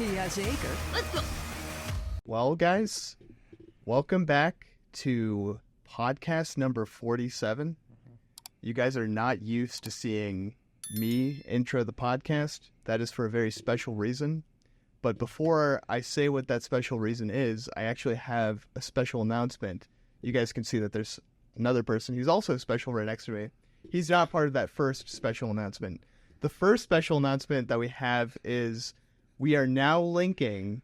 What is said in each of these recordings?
He has acre. Let's go. Well, guys, welcome back to podcast number 47. You guys are not used to seeing me intro the podcast. That is for a very special reason. But before I say what that special reason is, I actually have a special announcement. You guys can see that there's another person who's also special right next to me. He's not part of that first special announcement. The first special announcement that we have is we are now linking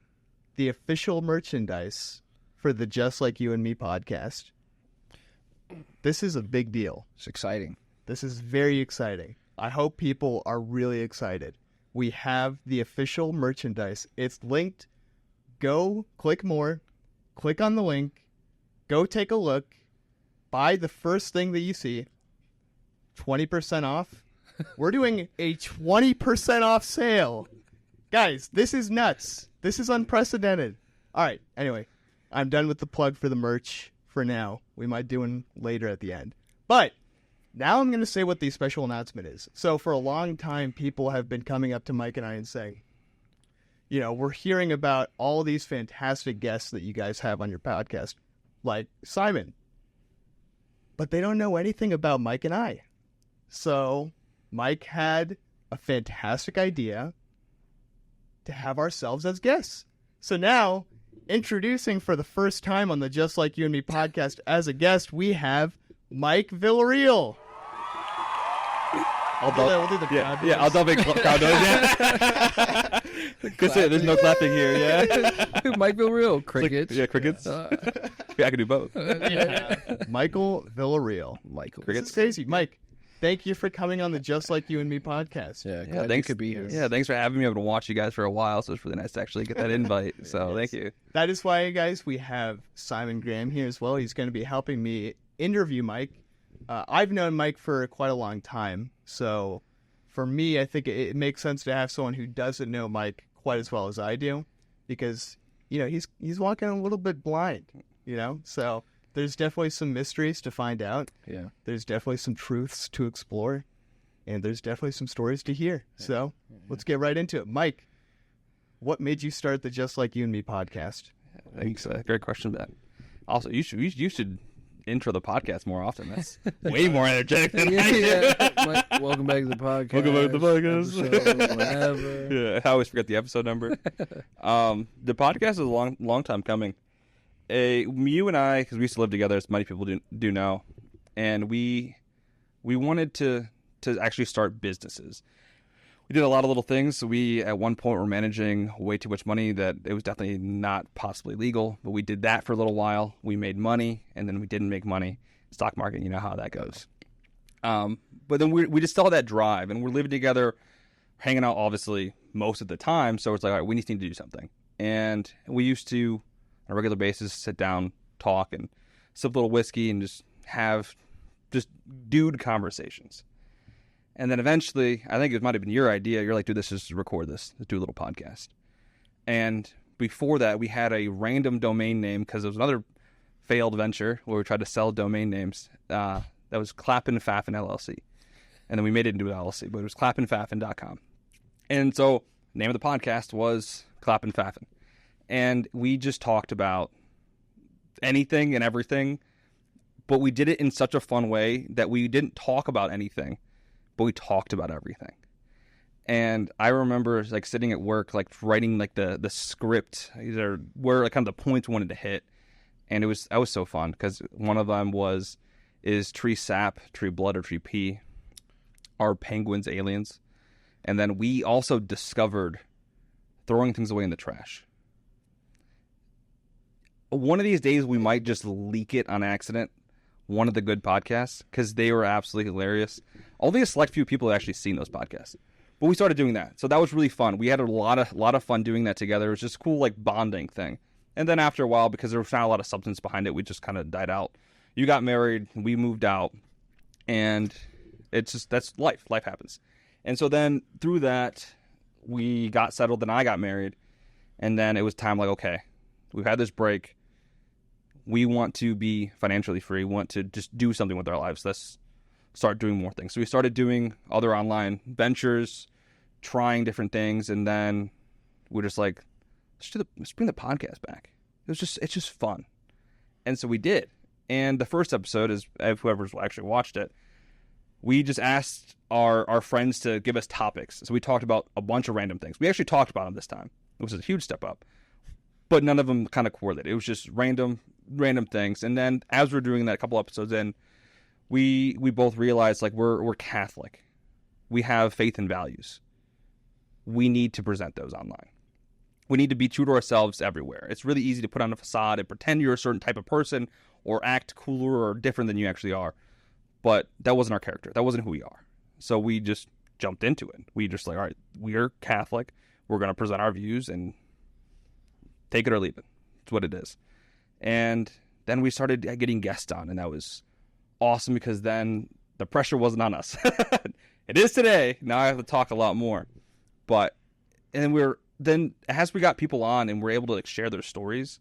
the official merchandise for the Just Like You and Me podcast. This is a big deal. It's exciting. This is very exciting. I hope people are really excited. We have the official merchandise. It's linked. Go click more. Click on the link. Go take a look. Buy the first thing that you see. 20% off. We're doing a 20% off sale. Guys, this is nuts. This is unprecedented. All right. Anyway, I'm done with the plug for the merch for now. We might do one later at the end. But now I'm going to say what the special announcement is. So for a long time, people have been coming up to Mike and I and saying, you know, we're hearing about all these fantastic guests that you guys have on your podcast, like Simon. But they don't know anything about Mike and I. So Mike had a fantastic idea to have ourselves as guests. So now, introducing for the first time on the Just Like You and Me podcast as a guest, we have Mike Villarreal. We'll do the crowd noise. I'll double crowd noise. Yeah. Good say, there's no clapping here. Yeah. Mike Villarreal, crickets. Like, yeah, crickets. Yeah, I can do both. Michael Villarreal. Michael. This is crazy. Mike, thank you for coming on the Just Like You and Me podcast. Yeah, thanks. you could be here. Yeah, thanks for having me. I've been watching you guys for a while, so it's really nice to actually get that invite. So thank you. That is why, guys, we have Simon Graham here as well. He's going to be helping me interview Mike. I've known Mike for quite a long time, so for me, I think it makes sense to have someone who doesn't know Mike quite as well as I do, because you know he's walking a little bit blind, you know. So there's definitely some mysteries to find out. Yeah, there's definitely some truths to explore, and there's definitely some stories to hear. So let's get right into it. Mike, what made you start the Just Like You and Me podcast? Thanks. Great question, Ben. Also, you should intro the podcast more often. That's way more energetic than I do. Mike, welcome back to the podcast. Welcome back to the podcast. Episode, whatever. Yeah, I always forget the episode number. The podcast is a long time coming. You and I, because we used to live together, as many people do now, and we wanted to actually start businesses. We did a lot of little things. So we, at one point, were managing way too much money that it was definitely not possibly legal. But we did that for a little while. We made money, and then we didn't make money. Stock market, you know how that goes. But then we just still had that drive, and we're living together, hanging out, obviously, most of the time. So it's like, all right, we just need to do something. And we used to, on a regular basis, sit down, talk, and sip a little whiskey, and just have dude conversations. And then eventually, I think it might have been your idea. You're like, dude, let's just record this. Let's do a little podcast. And before that, we had a random domain name because it was another failed venture where we tried to sell domain names. That was Clappin' Faffin LLC. And then we made it into an LLC, but it was clappinfaffin.com. And so the name of the podcast was Clappin' Faffin. And we just talked about anything and everything, but we did it in such a fun way that we didn't talk about anything, but we talked about everything. And I remember like sitting at work, like writing like the script, where like kind of the points we wanted to hit. And that was so fun because one of them is tree sap, tree blood, or tree pee. Are penguins aliens? And then we also discovered throwing things away in the trash. One of these days we might just leak it on accident. One of the good podcasts, because they were absolutely hilarious. Only a select few people have actually seen those podcasts, but we started doing that, so that was really fun. We had a lot of fun doing that together. It was just a cool, like, bonding thing. And then after a while, because there was not a lot of substance behind it, we just kind of died out. You got married, we moved out, and it's just that's life. Life happens. And so then through that, we got settled, and I got married, and then it was time like, okay, we've had this break. We want to be financially free. We want to just do something with our lives. Let's start doing more things. So we started doing other online ventures, trying different things. And then we're just like, let's bring the podcast back. It's just fun. And so we did. And the first episode is, if whoever's actually watched it, we just asked our friends to give us topics. So we talked about a bunch of random things. We actually talked about them this time. It was a huge step up. But none of them kind of correlated. It was just random things. And then as we're doing that, a couple episodes in, we both realized, like, we're Catholic. We have faith and values. We need to present those online. We need to be true to ourselves everywhere. It's really easy to put on a facade and pretend you're a certain type of person or act cooler or different than you actually are. But that wasn't our character. That wasn't who we are. So we just jumped into it. We just like, all right, we're Catholic. We're going to present our views and take it or leave it. It's what it is. And then we started getting guests on, and that was awesome because then the pressure wasn't on us. It is today. Now I have to talk a lot more. But, and then as we got people on and we're able to like share their stories,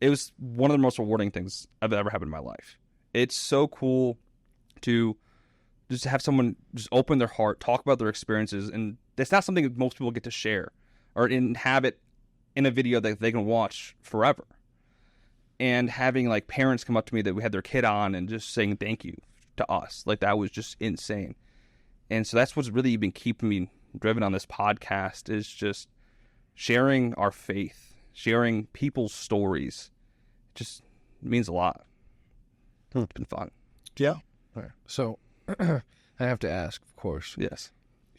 it was one of the most rewarding things I've ever had in my life. It's so cool to just have someone just open their heart, talk about their experiences, and it's not something that most people get to share or have it in a video that they can watch forever. And having like parents come up to me that we had their kid on and just saying thank you to us, like that was just insane. And so that's what's really been keeping me driven on this podcast, is just sharing our faith, sharing people's stories. It just means a lot. It's been fun. Yeah. All right. So I have to ask, of course. Yes.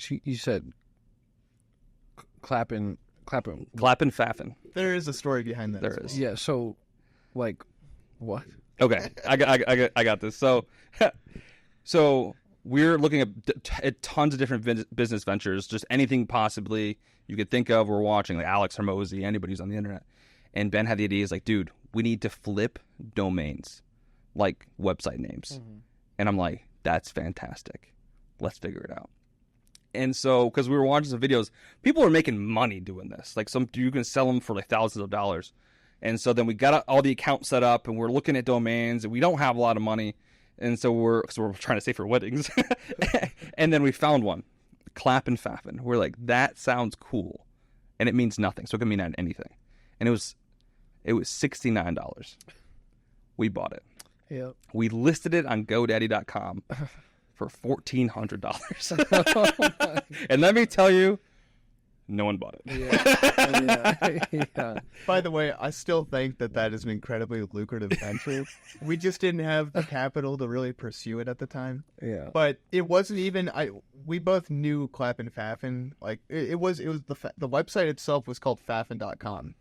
You said clapping. Faffin. There is a story behind that. There as well. is. Yeah. So, like, what? Okay, I got this. So we're looking at tons of different business ventures, just anything possibly you could think of. We're watching like Alex Hermosi, anybody who's on the internet. And Ben had the idea, is like, dude, we need to flip domains, like website names. Mm-hmm. And I'm like, that's fantastic. Let's figure it out. And so, because we were watching some videos, people are making money doing this. Like you can sell them for like thousands of dollars. And so then we got all the accounts set up, and we're looking at domains, and we don't have a lot of money. And so we're trying to save for weddings. And then we found one, Clappin' Faffin. We're like, that sounds cool. And it means nothing. So it can mean anything. And it was $69. We bought it. Yep. We listed it on GoDaddy.com for $1,400. And let me tell you, no one bought it. Yeah. By the way, I still think that is an incredibly lucrative venture. We just didn't have the capital to really pursue it at the time. Yeah. But it wasn't even. We both knew Clappin' Faffin. Like it was the website itself was called Faffin.com,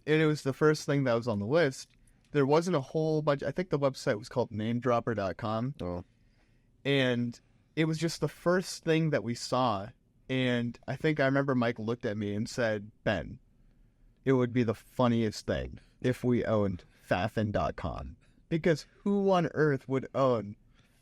and it was the first thing that was on the list. There wasn't a whole bunch. I think the website was called NameDropper.com. Oh. And it was just the first thing that we saw. And I think I remember Mike looked at me and said, Ben, it would be the funniest thing if we owned Faffin.com. Because who on earth would own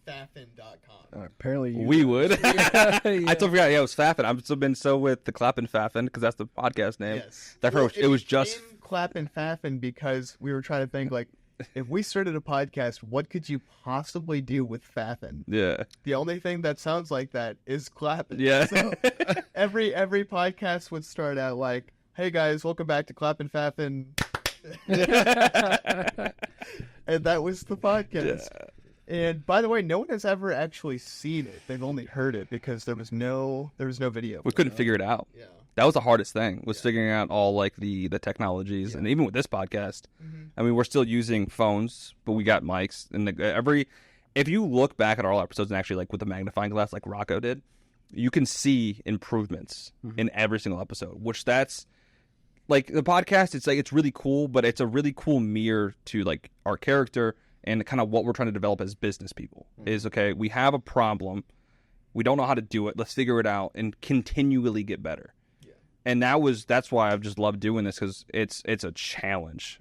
Faffin.com? Apparently you we would. Yeah. I totally forgot. Yeah, it was Faffin. I've still been so with the Clappin' Faffin because that's the podcast name. Yes. It was just Clappin' Faffin because we were trying to think, like, if we started a podcast, what could you possibly do with Faffin? Yeah. The only thing that sounds like that is clapping. Yeah. So every podcast would start out like, "Hey guys, welcome back to Clappin' Faffin," and that was the podcast. Yeah. And by the way, no one has ever actually seen it. They've only heard it because there was no video. We couldn't figure it out. Yeah. That was the hardest thing, was figuring out all like the technologies. And even with this podcast, I mean, we're still using phones, but we got mics. And if you look back at all our episodes and actually like with the magnifying glass like Rocco did, you can see improvements in every single episode, which that's like the podcast. It's like, it's really cool, but it's a really cool mirror to like our character and kind of what we're trying to develop as business people is, okay, we have a problem. We don't know how to do it. Let's figure it out and continually get better. And that's why I've just loved doing this, because it's a challenge.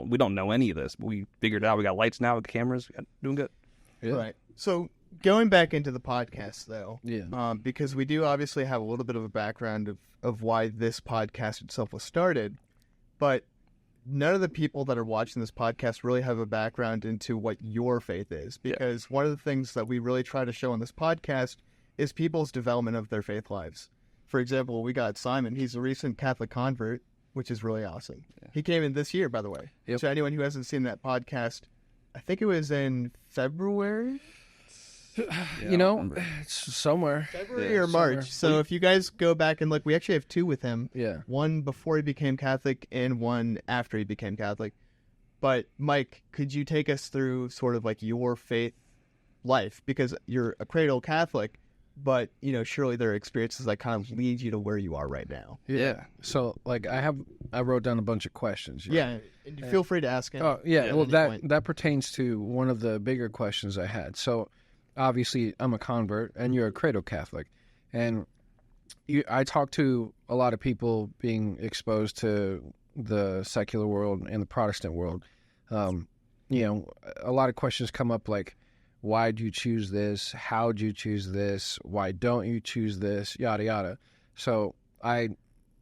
We don't know any of this, but we figured it out. We got lights now, with cameras, doing good. Yeah. Right. So going back into the podcast though, because we do obviously have a little bit of a background of why this podcast itself was started, but none of the people that are watching this podcast really have a background into what your faith is, because one of the things that we really try to show on this podcast is people's development of their faith lives. for example, we got Simon. He's a recent Catholic convert, which is really awesome. Yeah. He came in this year, by the way. Yep. So anyone who hasn't seen that podcast, I think it was in February. Yeah, it's somewhere. February or March. So if you guys go back and look, we actually have two with him. Yeah. One before he became Catholic and one after he became Catholic. But Mike, could you take us through sort of like your faith life? Because you're a cradle Catholic, but surely there are experiences that kind of lead you to where you are right now. Yeah. So like I wrote down a bunch of questions. Yeah. And feel free to ask him. Oh yeah. Well, that pertains to one of the bigger questions I had. So obviously I'm a convert and you're a cradle Catholic, and I talk to a lot of people being exposed to the secular world and the Protestant world. A lot of questions come up like, why do you choose this? How do you choose this? Why don't you choose this? Yada, yada. So I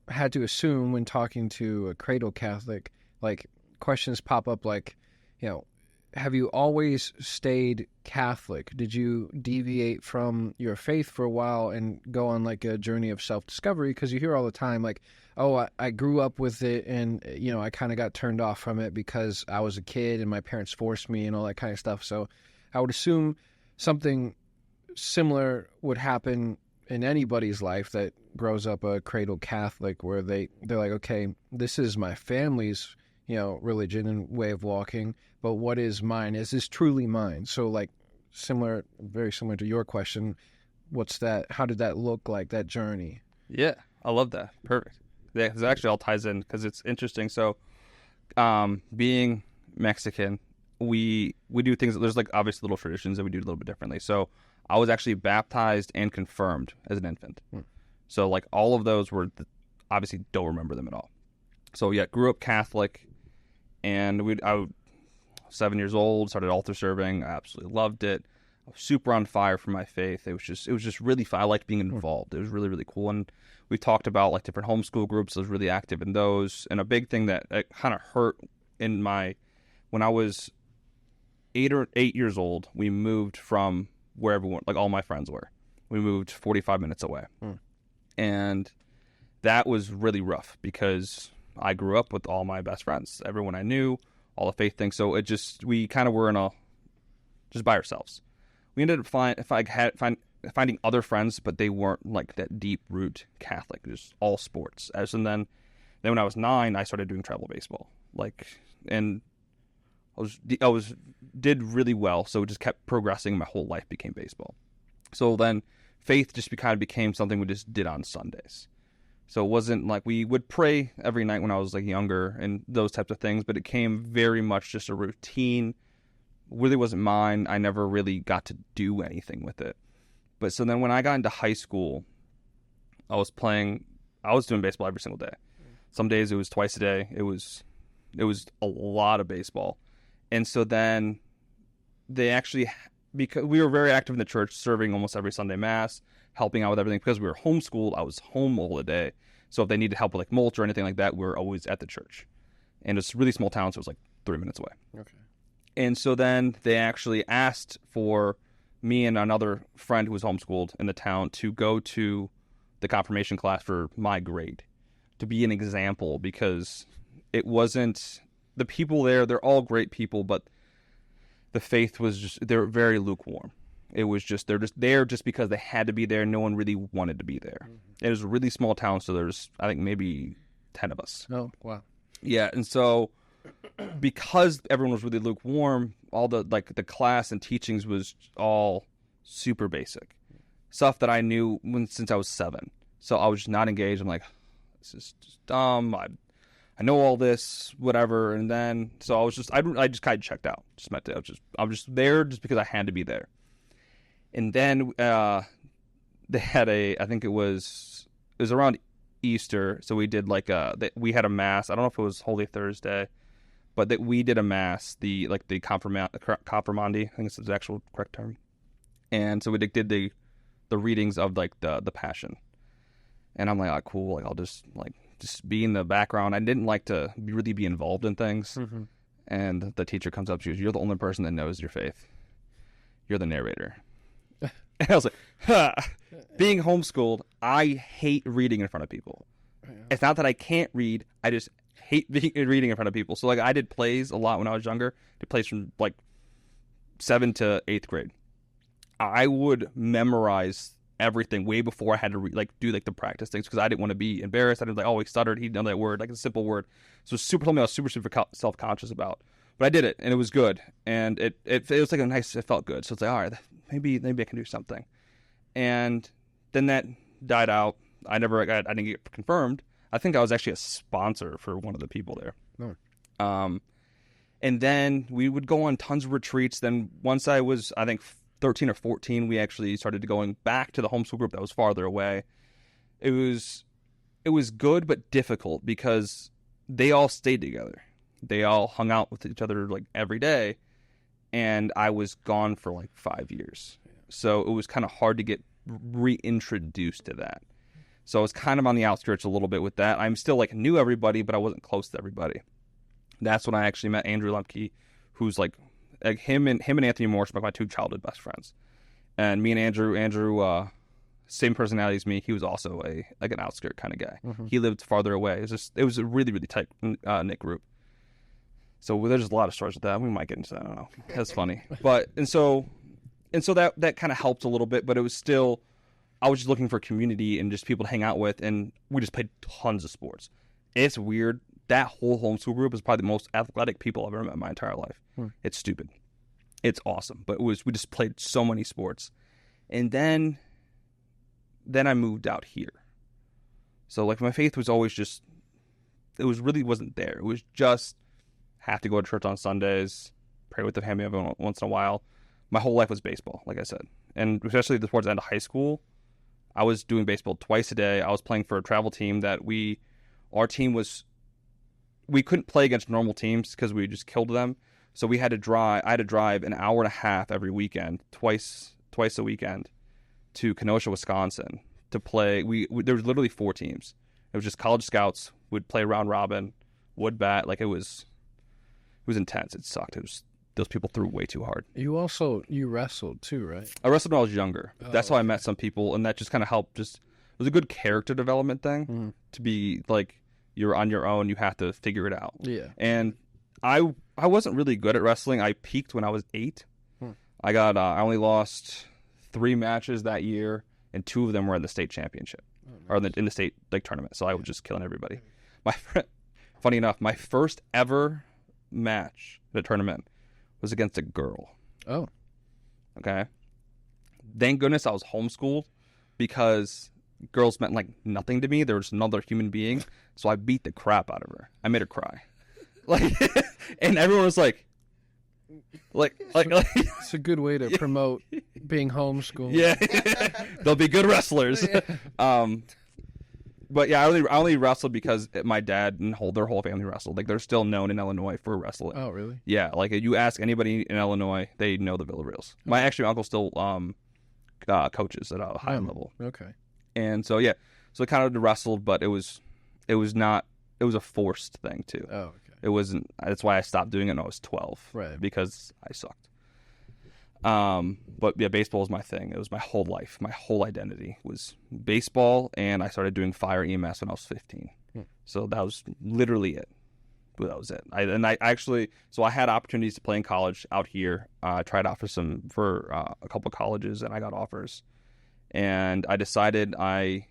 had to assume when talking to a cradle Catholic, like questions pop up like, have you always stayed Catholic? Did you deviate from your faith for a while and go on like a journey of self-discovery? Because you hear all the time like, oh, I grew up with it and, I kind of got turned off from it because I was a kid and my parents forced me and all that kind of stuff. So I would assume something similar would happen in anybody's life that grows up a cradle Catholic, where they're like, okay, this is my family's religion and way of walking, but what is mine? Is this truly mine? So like very similar to your question, what's that? How did that look like, that journey? Yeah, I love that. Perfect. Yeah, because it actually all ties in because it's interesting. So being Mexican, we do things, there's like obviously little traditions that we do a little bit differently. So I was actually baptized and confirmed as an infant. So like all of those were, obviously don't remember them at all. So yeah, grew up Catholic, and I was 7 years old, started altar serving. I absolutely loved it. I was super on fire for my faith. It was just really fun. I liked being involved. It was really, really cool. And we talked about like different homeschool groups. I was really active in those. And a big thing that kind of hurt when I was 8 years old, we moved from where everyone, like all my friends were. We moved 45 minutes away. And that was really rough because I grew up with all my best friends, everyone I knew, all the faith things. So we kind of were just by ourselves. We ended up finding other friends, but they weren't like that deep root Catholic, just all sports. And then when I was 9, I started doing travel baseball, and I did really well. So it just kept progressing. My whole life became baseball. So then faith just kind of became something we just did on Sundays. So it wasn't like we would pray every night when I was like younger and those types of things, but it came very much just a routine. Really wasn't mine. I never really got to do anything with it. But so then when I got into high school, I was doing baseball every single day. Some days it was twice a day. It was a lot of baseball. And so then because we were very active in the church, serving almost every Sunday mass, helping out with everything. Because we were homeschooled, I was home all the day. So if they needed help with like mulch or anything like that, we were always at the church. And it's a really small town, so it was like 3 minutes away. Okay. And so then they actually asked for me and another friend who was homeschooled in the town to go to the confirmation class for my grade, to be an example, because it wasn't, the people there, they're all great people, but the faith was just, they're very lukewarm. It was just, they're just there just because they had to be there. No one really wanted to be there. Mm-hmm. It was a really small town, so there's, I think, maybe 10 of us. Oh, wow. Yeah, and so because everyone was really lukewarm, all the class and teachings was all super basic stuff that I knew since I was 7. So I was just not engaged. I'm like, this is just dumb. I know all this, whatever. And then so I just kind of checked out. Just meant to. I was just there just because I had to be there. And then they had I think it was around Easter. So we did we had a mass. I don't know if it was Holy Thursday, but we did a mass, the confirmandi, I think it's the actual correct term. And so we did the readings of the Passion. And I'm like, oh, cool. I'll just be in the background. I didn't like to really be involved in things. Mm-hmm. And the teacher comes up to you. You're the only person that knows your faith. You're the narrator. And I was like, huh. Being homeschooled, I hate reading in front of people. It's not that I can't read. I just hate reading in front of people. So, like, I did plays a lot when I was younger. I did plays from, like, 7th to 8th grade. I would memorize everything way before I had to do the practice things because I didn't want to be embarrassed. I didn't like, oh, he stuttered. He didn't know that word, like a simple word. So it was something I was super self-conscious about. But I did it, and it was good. And it was like it felt good. So it's like, all right, maybe I can do something. And then that died out. I didn't get confirmed. I think I was actually a sponsor for one of the people there. Oh. And then we would go on tons of retreats. Then once I was, I think, 13 or 14, we actually started going back to the homeschool group that was farther away. It was good but difficult because they all stayed together. They all hung out with each other like every day, and I was gone for like 5 years. So it was kind of hard to get reintroduced to that. So I was kind of on the outskirts a little bit with that. I'm still like knew everybody, but I wasn't close to everybody. That's when I actually met Andrew Lemke, who's like him and Anthony Morse are my 2 childhood best friends. And me and Andrew, same personality as me. He was also an outskirt kind of guy. Mm-hmm. He lived farther away. It was a really, really tight knit group. So there's a lot of stories with that. We might get into that. I don't know. That's funny. But so that kind of helped a little bit, but it was still, I was just looking for community and just people to hang out with, and we just played tons of sports. It's weird. That whole homeschool group is probably the most athletic people I've ever met in my entire life. It's stupid. It's awesome. But we just played so many sports. And then I moved out here. So like my faith was always just, really wasn't there. It was just have to go to church on Sundays, pray with the family every once in a while. My whole life was baseball, like I said. And especially towards the end of high school, I was doing baseball twice a day. I was playing for a travel team we couldn't play against normal teams because we just killed them. So I had to drive an hour and a half every weekend, twice a weekend, to Kenosha, Wisconsin to play. There was literally 4 teams. It was just college scouts. We'd play round robin, wood bat. Like it was intense. It sucked. Those people threw way too hard. You wrestled too, right? I wrestled when I was younger. That's how I met some people, and that just kind of helped. It was a good character development thing to be like, you're on your own. You have to figure it out. Yeah. And I wasn't really good at wrestling. I peaked when I was 8. I only lost 3 matches that year, and 2 of them were in the state championship or in the state tournament. So I was just killing everybody. Funny enough, my first ever match at a tournament was against a girl. Oh. Okay. Thank goodness I was homeschooled because girls meant like nothing to me. They were just another human being. So I beat the crap out of her. I made her cry. And everyone was like. It's a good way to promote being homeschooled. Yeah. They'll be good wrestlers. But yeah, I only wrestled because my dad and their whole family wrestled. Like they're still known in Illinois for wrestling. Oh, really? Yeah. Like you ask anybody in Illinois, they know the Villarreals. My uncle still coaches at a high level. Okay. And so yeah, so I kind of wrestled, but it was a forced thing too. Oh, okay. It wasn't. That's why I stopped doing it when I was 12. Right. Because I sucked. But yeah, baseball was my thing. It was my whole life. My whole identity was baseball, and I started doing fire EMS when I was 15. So that was literally it. But that was it. So I had opportunities to play in college out here. I tried out for a couple colleges, and I got offers. And I decided I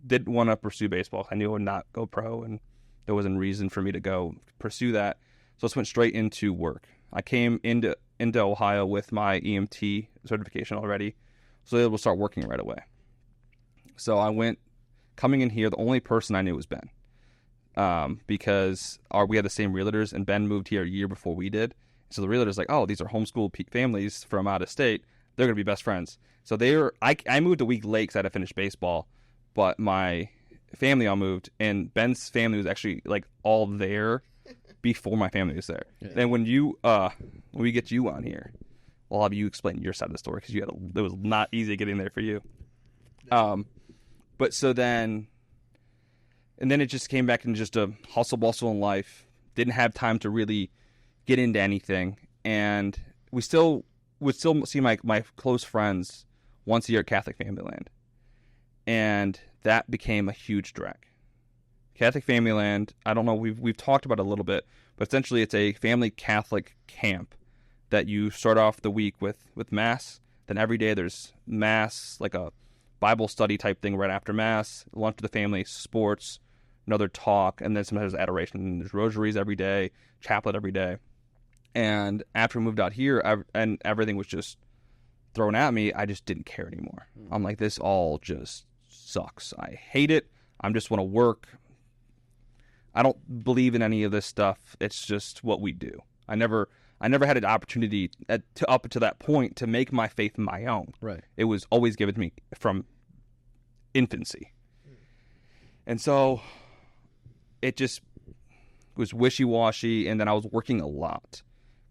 didn't want to pursue baseball. I knew I would not go pro, and there wasn't reason for me to go pursue that. So I just went straight into work. I came into Ohio with my EMT certification already, so I was able to start working right away. So I went, coming in here, the only person I knew was Ben, because we had the same realtors, and Ben moved here a year before we did. So the realtors like, oh, these are homeschool families from out of state. They're going to be best friends. So I moved a week late because I had to finish baseball, but my family all moved, and Ben's family was actually like all there before my family was there. Yeah. And when we get you on here, we'll have you explain your side of the story because it was not easy getting there for you. But so then, and then it just came back into just a hustle bustle in life. Didn't have time to really get into anything, and we still would see my close friends once a year at Catholic Family Land. And that became a huge drag. Catholic Family Land, I don't know, we've talked about it a little bit, but essentially it's a family Catholic camp that you start off the week with Mass. Then every day there's Mass, like a Bible study type thing right after Mass, lunch with the family, sports, another talk, and then sometimes there's adoration. And there's rosaries every day, chaplet every day. And after we moved out here, and everything was just thrown at me, I just didn't care anymore. I'm like, this all just sucks. I hate it. I just want to work. I don't believe in any of this stuff. It's just what we do. I never had an opportunity up to that point to make my faith my own. Right. It was always given to me from infancy. And so it just was wishy-washy, and then I was working a lot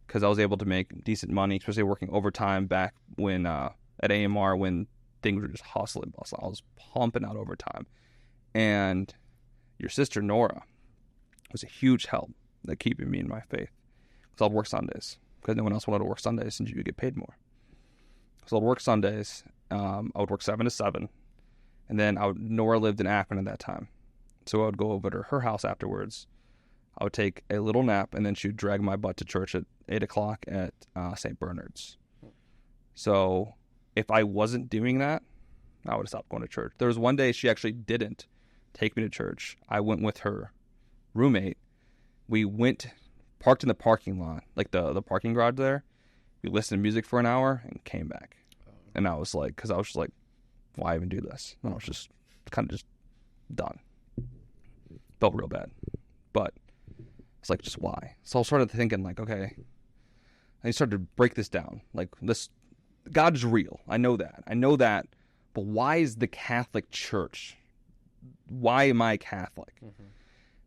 because I was able to make decent money, especially working overtime back when at AMR when things were just hustle and bustle. I was pumping out overtime. And your sister, Nora, was a huge help in keeping me in my faith. So I'd work Sundays because no one else wanted to work Sundays since you could get paid more. So I'd work Sundays. I would work 7 to 7. And then Nora lived in Akron at that time. So I would go over to her house afterwards. I would take a little nap, and then she would drag my butt to church at 8 o'clock at St. Bernard's. So if I wasn't doing that, I would have stopped going to church. There was one day she actually didn't take me to church. I went with her roommate. We parked in the parking lot, like the parking garage there. We listened to music for an hour and came back. And I was like, because I was just like, why even do this? And I was just kind of just done. Felt real bad. But it's like, just why? So I started thinking like, okay, I started to break this down. Like this, God is real. I know that. But why is the Catholic Church? Why am I Catholic? Mm-hmm.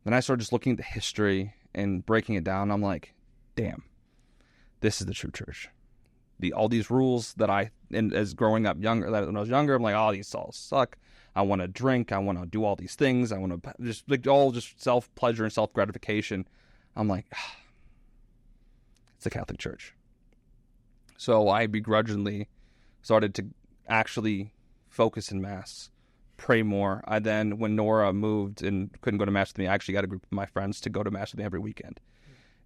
Then I started just looking at the history and breaking it down. I'm like, damn, this is the true church. All these rules that as growing up younger, when I was younger, I'm like, oh, these all suck. I want to drink. I want to do all these things. I want to just like all just self-pleasure and self-gratification. I'm like, it's the Catholic Church. So I begrudgingly started to actually focus in Mass, pray more. I then, when Nora moved and couldn't go to Mass with me, I actually got a group of my friends to go to Mass with me every weekend.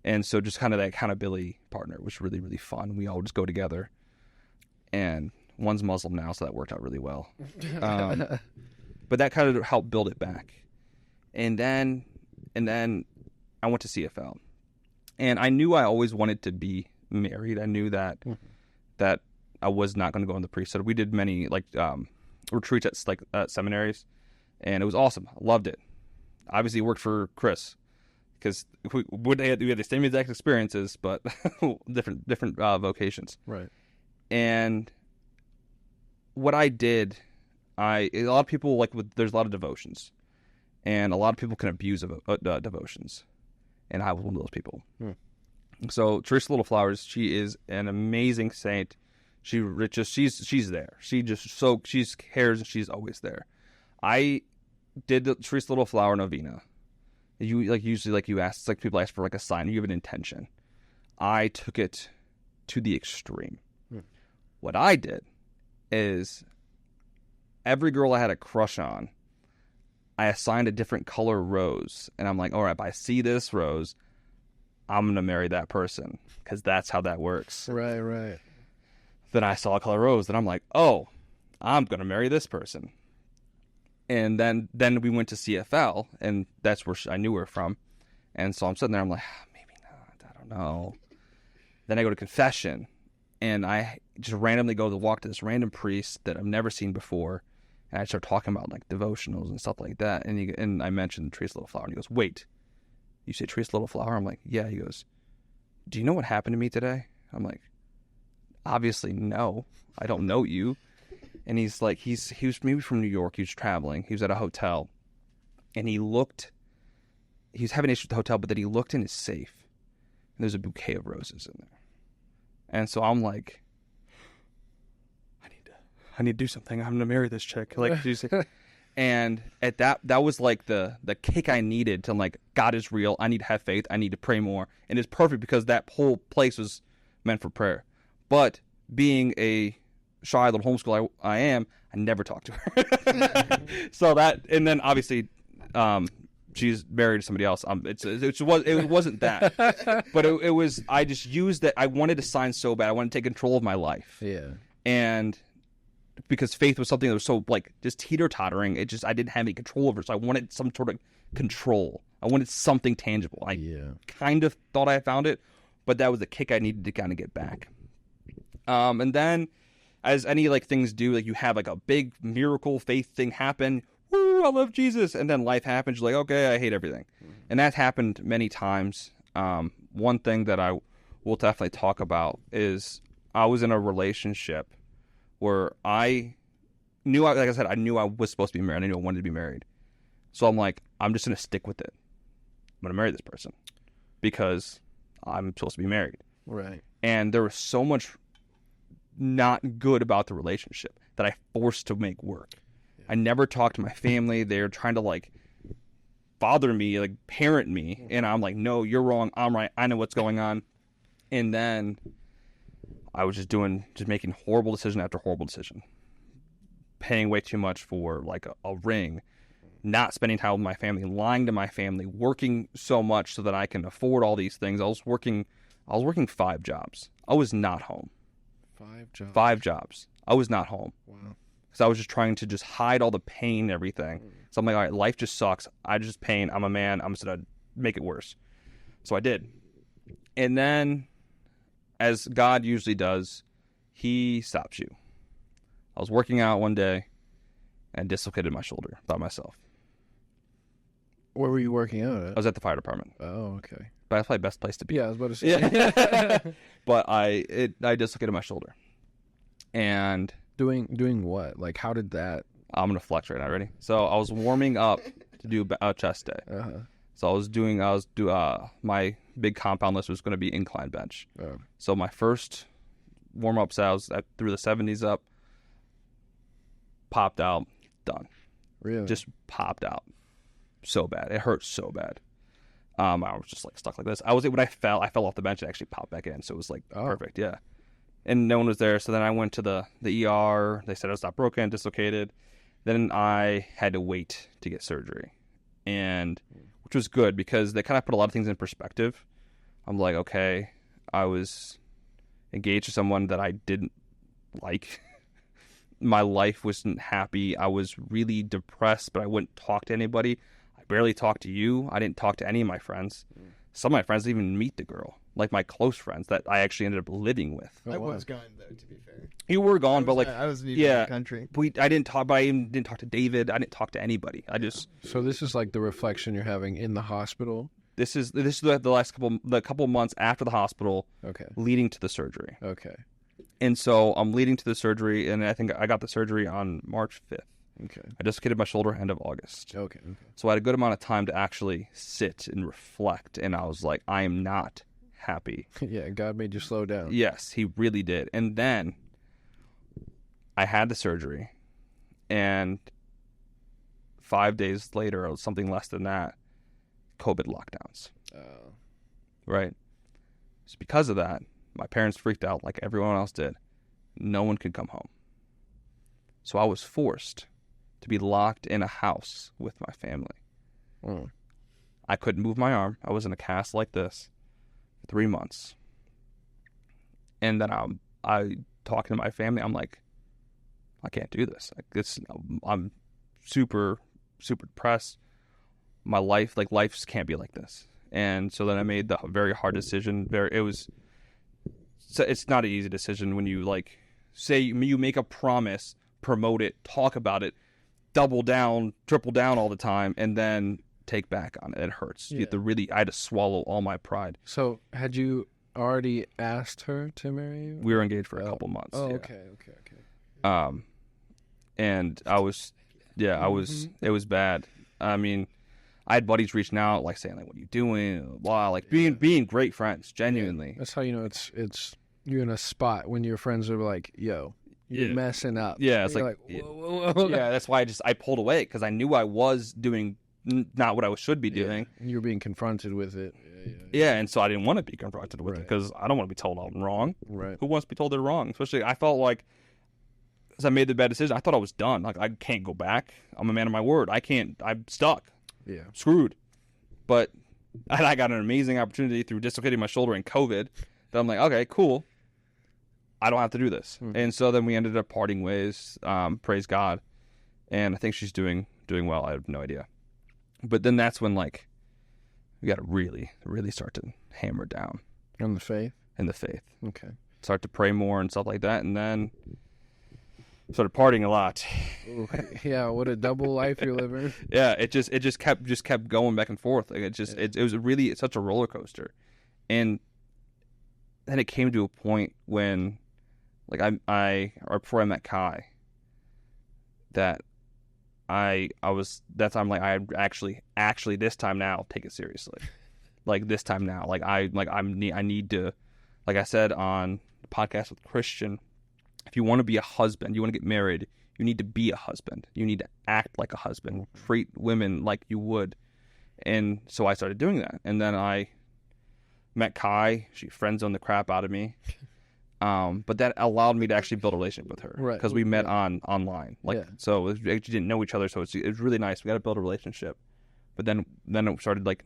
And so just kind of that accountability partner was really, really fun. We all just go together. And one's Muslim now, so that worked out really well. But that kind of helped build it back. And then I went to CFL. And I knew I always wanted to be married. I knew that that I was not going to go in the priesthood. We did many retreats at seminaries, and it was awesome. I loved it. Obviously, it worked for Chris because we had the same exact experiences, but different vocations. Right. And what I did, a lot of people there's a lot of devotions, and a lot of people can abuse devotions, and I was one of those people. So Teresa Little Flowers, she is an amazing saint. She's there. She cares, and she's always there. I did the Teresa Little Flower novena. Usually you ask, it's like people ask for like a sign. You have an intention. I took it to the extreme. What I did is every girl I had a crush on, I assigned a different color rose, and I'm like, all right, if I see this rose, I'm gonna marry that person because that's how that works. Right. Then I saw a color rose, and I'm like, oh, I'm going to marry this person. And then we went to CFL, and that's where I knew her from. And so I'm sitting there, I'm like, maybe not, I don't know. Then I go to confession, and I just randomly walk to this random priest that I've never seen before, and I start talking about like devotionals and stuff like that. And I mentioned Teresa Little Flower, and he goes, wait, you say Teresa Little Flower? I'm like, yeah. He goes, do you know what happened to me today? I'm like, obviously, no, I don't know you. And he's like, he was maybe from New York. He was traveling. He was at a hotel, and he was having issues with the hotel, but then he looked in his safe, and there's a bouquet of roses in there. And so I'm like, I need to do something. I'm gonna marry this chick. And at that was like the kick I needed to like, God is real. I need to have faith. I need to pray more. And it's perfect because that whole place was meant for prayer. But being a shy little homeschool I am, I never talked to her. So that, and then obviously, she's married to somebody else. It wasn't that, but it was. I just used that. I wanted to sign so bad. I wanted to take control of my life. Yeah. And because faith was something that was so like just teeter-tottering, I didn't have any control over it. So I wanted some sort of control. I wanted something tangible. I kind of thought I found it, but that was the kick I needed to kind of get back. And then, as any like things do, like you have like a big miracle faith thing happen. Woo, I love Jesus. And then life happens. You're like, okay, I hate everything. And that happened many times. One thing that I will definitely talk about is I was in a relationship where I knew, like I said, I knew I was supposed to be married. I knew I wanted to be married. So I'm like, I'm just going to stick with it. I'm going to marry this person because I'm supposed to be married. Right. And there was so much not good about the relationship that I forced to make work. Yeah. I never talked to my family. They were trying to like father me, like parent me. And I'm like, no, you're wrong. I'm right. I know what's going on. And then I was just making horrible decision after horrible decision. Paying way too much for like a ring, not spending time with my family, lying to my family, working so much so that I can afford all these things. I was working 5 jobs. I was not home. 5 jobs. 5 jobs. I was not home. Wow. Because I was just trying to just hide all the pain and everything. So I'm like, all right, life just sucks. I just pain. I'm a man. I'm just going to make it worse. So I did. And then, as God usually does, he stops you. I was working out one day and dislocated my shoulder by myself. Where were you working out I at? was at the fire department. Oh, okay. But that's probably the best place to be. Yeah, I was about to say. Yeah. But I dislocated my shoulder. And doing what? Like, how did that? I'm going to flex right now. Ready? So I was warming up to do a chest day. Uh-huh. So my big compound list was going to be incline bench. Oh. So my first warm-up set, I threw the 70s up, popped out, done. Really? Just popped out. So bad. It hurt so bad. I was just like stuck like this. When I fell off the bench and actually popped back in. So it was like perfect. Yeah. And no one was there. So then I went to the ER. They said I was not broken, dislocated. Then I had to wait to get surgery. And which was good because they kind of put a lot of things in perspective. I'm like, okay, I was engaged to someone that I didn't like. My life wasn't happy. I was really depressed, but I wouldn't talk to anybody. I barely talked to you. I didn't talk to any of my friends. Some of my friends didn't even meet the girl, like my close friends that I actually ended up living with. I was gone, though, to be fair. You were gone, but like I wasn't even in the country. I didn't talk, but I even didn't talk to David. I didn't talk to anybody. So this is like the reflection you're having in the hospital. This is the last couple months after the hospital, Okay. leading to the surgery. Okay. And so I'm leading to the surgery, and I think I got the surgery on March 5th. Okay. I dislocated my shoulder end of August. Okay. So I had a good amount of time to actually sit and reflect, and I was like, I am not happy. Yeah, God made you slow down. Yes, he really did. And then I had the surgery, and 5 days later, or something less than that, COVID lockdowns. Right? So because of that, my parents freaked out like everyone else did. No one could come home. So I was forced to be locked in a house with my family. I couldn't move my arm. I was in a cast like this for 3 months. And then I talking to my family. I'm like, I can't do this. I'm super, super depressed. My life can't be like this. And so then I made the very hard decision. It's not an easy decision when you like say you make a promise, promote it, talk about it, double down, triple down all the time, and then take back on it. It hurts. Yeah. You have to I had to swallow all my pride. So had you already asked her to marry you? We were engaged for a couple months. Oh, yeah. Okay. And I was, it was bad. I mean, I had buddies reaching out, like saying, like, "What are you doing?" Blah, like being great friends, genuinely. Yeah. That's how you know it's you're in a spot when your friends are like, "Yo, you're messing up." Yeah, it's like whoa, whoa. Yeah, that's why I pulled away because I knew I was doing not what I should be doing. And you were being confronted with it. Yeah, and so I didn't want to be confronted with it because I don't want to be told I'm wrong. Right. Who wants to be told they're wrong? Especially, I felt like I made the bad decision. I thought I was done. Like, I can't go back. I'm a man of my word. I'm stuck. Yeah. Screwed. But I got an amazing opportunity through dislocating my shoulder in COVID that I'm like, okay, cool. I don't have to do this. Mm-hmm. And so then we ended up parting ways. Praise God. And I think she's doing well. I have no idea. But then that's when, like, we got to really, really start to hammer down. On the faith? In the faith. Okay. Start to pray more and stuff like that. And then started partying a lot. Ooh, yeah, what a double life you're living. Yeah, it just kept going back and forth. Like, it was really such a roller coaster. And then it came to a point when, like, before I met Kai, that I was, that time, like, I actually this time now take it seriously. Like, this time now, like, I need to, like I said on the podcast with Christian, if you want to be a husband, you want to get married, you need to be a husband. You need to act like a husband, treat women like you would. And so I started doing that. And then I met Kai. She friend-zoned the crap out of me. But that allowed me to actually build a relationship with her. Right. Because we met online. Like, yeah. So we actually didn't know each other. So it was really nice. We got to build a relationship. But then it started, like,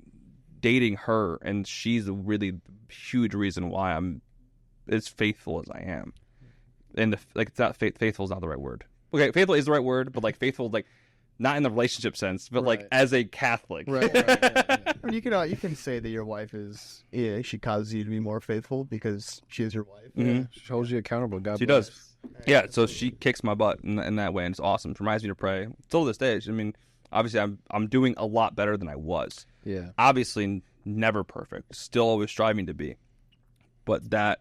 dating her. And she's a really huge reason why I'm as faithful as I am. And it's not faithful is not the right word. Okay, faithful is the right word, but, like, faithful, like, not in the relationship sense, but right. like as a Catholic. Right. Yeah. I mean, you can say that your wife she causes you to be more faithful because she is your wife. Mm-hmm. She holds you accountable. God She bless. does. Yeah, so she kicks my butt in that way, and it's awesome. It reminds me to pray. Still to this day. I mean, obviously, I'm doing a lot better than I was. Yeah. Obviously, never perfect. Still always striving to be. But I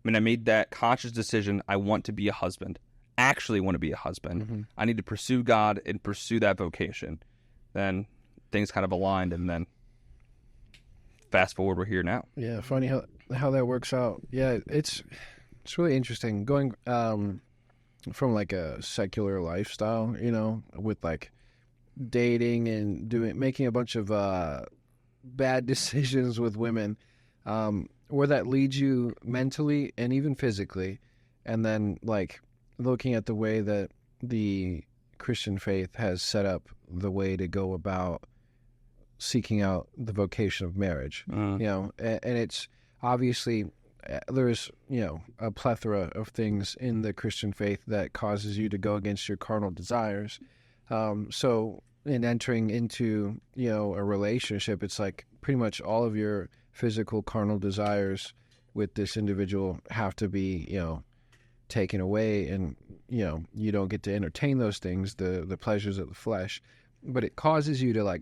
made that conscious decision. I want to be a husband. Actually want to be a husband. Mm-hmm. I need to pursue God and pursue that vocation. Then things kind of aligned, and then fast forward, we're here now. Yeah, funny how that works out. Yeah, it's really interesting going from, like, a secular lifestyle, with, like, dating and making a bunch of bad decisions with women, where that leads you mentally and even physically, and then, like, looking at the way that the Christian faith has set up the way to go about seeking out the vocation of marriage, and it's obviously there's, a plethora of things in the Christian faith that causes you to go against your carnal desires. So in entering into, a relationship, it's like pretty much all of your physical carnal desires with this individual have to be, taken away, and you don't get to entertain those things, the pleasures of the flesh, but it causes you to, like,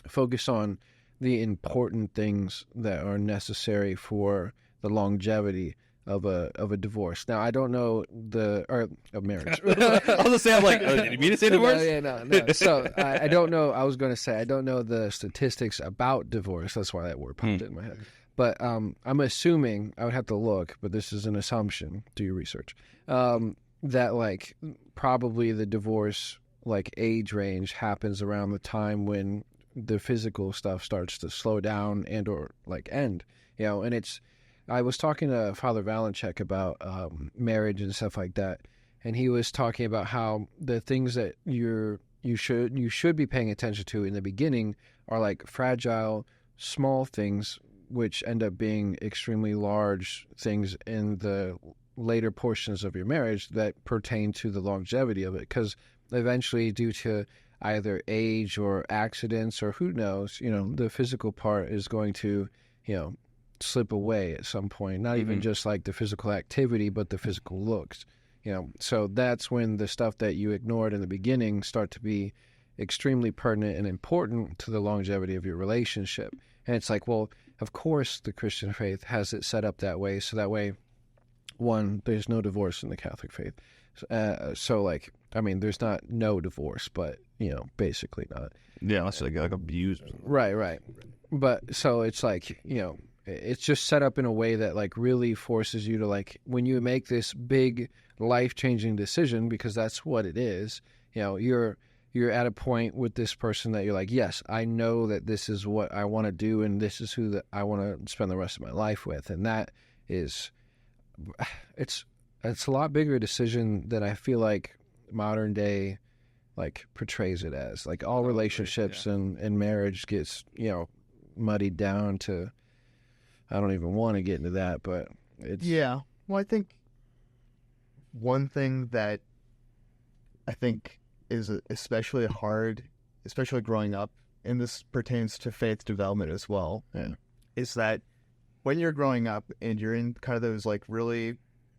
focus on the important things that are necessary for the longevity of a divorce. Now, I don't know a marriage. I was gonna say, I'm like, did you mean to say divorce? No. So I don't know. I was going to say I don't know the statistics about divorce. That's why that word popped in my head. But I'm assuming, I would have to look, but this is an assumption, do your research, that, like, probably the divorce, like, age range happens around the time when the physical stuff starts to slow down and or, like, end. And I was talking to Father Valenchek about marriage and stuff like that, and he was talking about how the things that you should be paying attention to in the beginning are, like, fragile, small things, which end up being extremely large things in the later portions of your marriage that pertain to the longevity of it. Because eventually, due to either age or accidents or who knows, the physical part is going to, slip away at some point. Not even just, like, the physical activity, but the physical looks. So that's when the stuff that you ignored in the beginning start to be extremely pertinent and important to the longevity of your relationship. And it's like, well, of course the Christian faith has it set up that way, so that way, one, there's no divorce in the Catholic faith. So, like, I mean, there's not no divorce, but, basically not. Yeah, unless you're, like abused. Right. But, so it's like, it's just set up in a way that, like, really forces you to, like, when you make this big life-changing decision, because that's what it is, you're at a point with this person that you're like, yes, I know that this is what I want to do, and this is who that I want to spend the rest of my life with. And that is, it's it's a lot bigger decision than I feel like modern day like portrays it as. Like all relationships and marriage gets, muddied down to, I don't even want to get into that, but it's Yeah. Well, I think one thing that I think is especially hard, especially growing up, and this pertains to faith development as well, is that when you're growing up and you're in kind of those like really,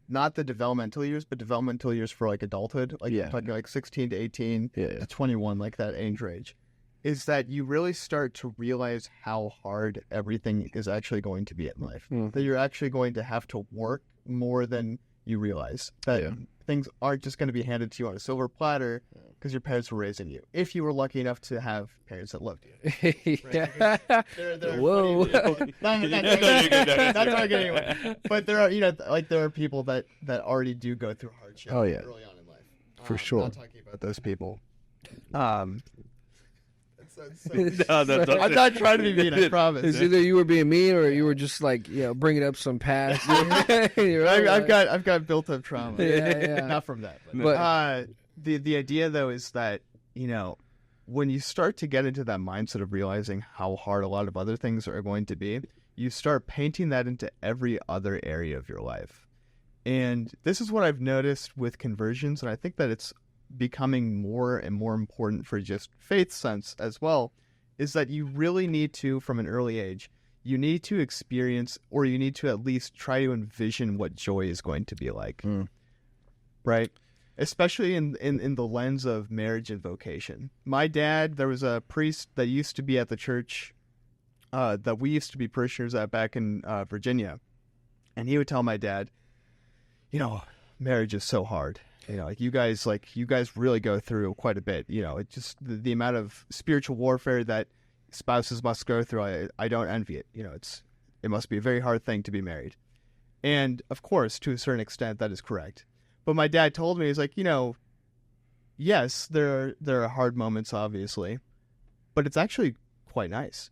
not the developmental years, but developmental years for like adulthood, like talking like 16 to 18 to 21, like that age range, is that you really start to realize how hard everything is actually going to be in life. That you're actually going to have to work more than you realize. That things aren't just going to be handed to you on a silver platter because your parents were raising you. If you were lucky enough to have parents that loved you. Whoa. Not talking anyway. But there are, there are people that already do go through hardship early on in life. For sure. Not talking about those people. No, I'm not trying to be mean, I promise. It's either you were being mean or you were just like, bringing up some past. I've got built-up trauma. Yeah. Not from that. But the idea, though, is that, when you start to get into that mindset of realizing how hard a lot of other things are going to be, you start painting that into every other area of your life. And this is what I've noticed with conversions, and I think that it's becoming more and more important for just faith sense as well, is that you really need to, from an early age, you need to experience, or you need to at least try to envision what joy is going to be like. Right? Especially in the lens of marriage and vocation. My dad, there was a priest that used to be at the church that we used to be parishioners at back in Virginia. And he would tell my dad, marriage is so hard. You guys really go through quite a bit. It just the amount of spiritual warfare that spouses must go through. I don't envy it. It must be a very hard thing to be married. And of course, to a certain extent, that is correct. But my dad told me, he's like, yes, there are hard moments, obviously, but it's actually quite nice.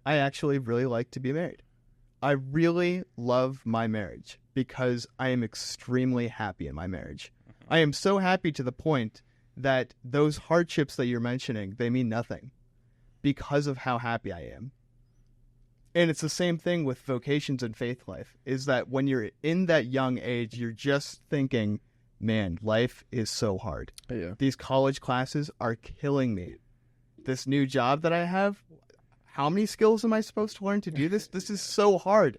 I actually really like to be married. I really love my marriage because I am extremely happy in my marriage. I am so happy to the point that those hardships that you're mentioning, they mean nothing because of how happy I am. And it's the same thing with vocations and faith life, is that when you're in that young age, you're just thinking, man, life is so hard. Yeah. These college classes are killing me. This new job that I have, how many skills am I supposed to learn to do this? This is so hard.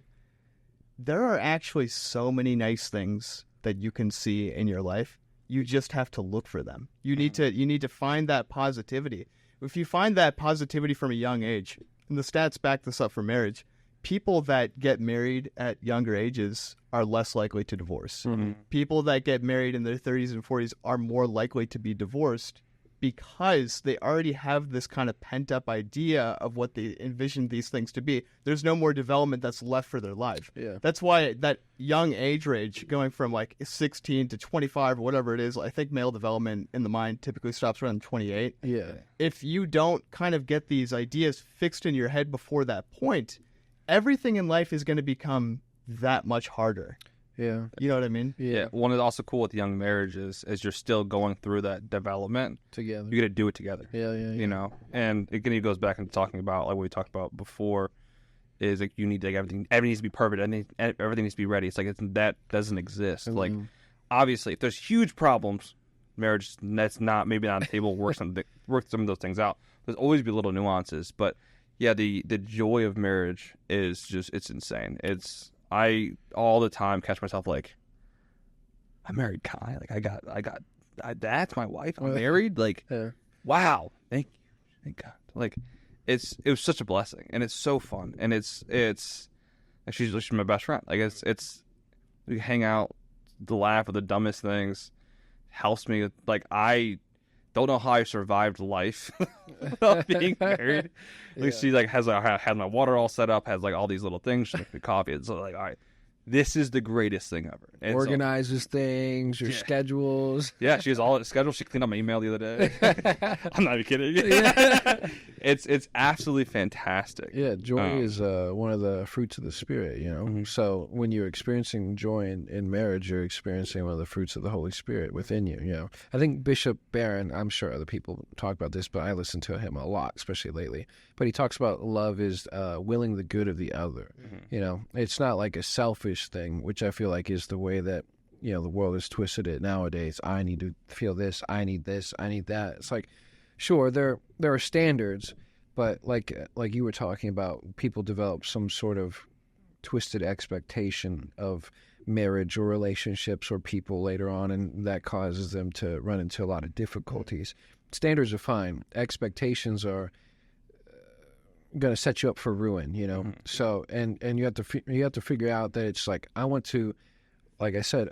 There are actually so many nice things that you can see in your life. You just have to look for them. You need to find that positivity. If you find that positivity from a young age, and the stats back this up for marriage, people that get married at younger ages are less likely to divorce. People that get married in their 30s and 40s are more likely to be divorced because they already have this kind of pent-up idea of what they envision these things to be. There's no more development that's left for their life. Yeah. That's why that young age range, going from like 16 to 25 or whatever it is, I think male development in the mind typically stops around 28. Yeah. If you don't kind of get these ideas fixed in your head before that point, everything in life is going to become that much harder. Yeah. You know what I mean? Yeah. One is also cool with young marriage is you're still going through that development Together. You got to do it together. Yeah. And again, it goes back into talking about like what we talked about before. Is like you need to, like, everything needs to be perfect. Everything needs to be ready. It's like that doesn't exist. Like obviously, if there's huge problems, marriage that's maybe not on the table. Work some of those things out. There's always be little nuances, but yeah, the joy of marriage is just, it's insane. I all the time catch myself like, I married Kai. Like that's my wife. I'm married. Like, wow, thank you, thank God. Like, it was such a blessing, and it's so fun, and it's she's my best friend. Like we hang out, to laugh at the dumbest things, helps me. Like I don't know how I survived life without being married. Like she like has my water all set up, has like all these little things. She makes me coffee. It's like, all right, this is the greatest thing ever. And organizes things, your schedules. Yeah, she has all the schedule. She cleaned up my email the other day. I'm not even kidding. it's absolutely fantastic. Yeah, joy is one of the fruits of the Spirit, you know. Mm-hmm. So when you're experiencing joy in marriage, you're experiencing one of the fruits of the Holy Spirit within you, you know. I think Bishop Barron, I'm sure other people talk about this, but I listen to him a lot, especially lately. But he talks about love is willing the good of the other. You know, it's not like a selfish thing, which I feel like is the way that, you know, the world has twisted it nowadays. I need to feel this, I need that. It's like, sure, there are standards, but like you were talking about, people develop some sort of twisted expectation of marriage or relationships or people later on, and that causes them to run into a lot of difficulties. Standards are fine. Expectations are going to set you up for ruin, you know. So and you have to figure out that it's like, I want to, like I said,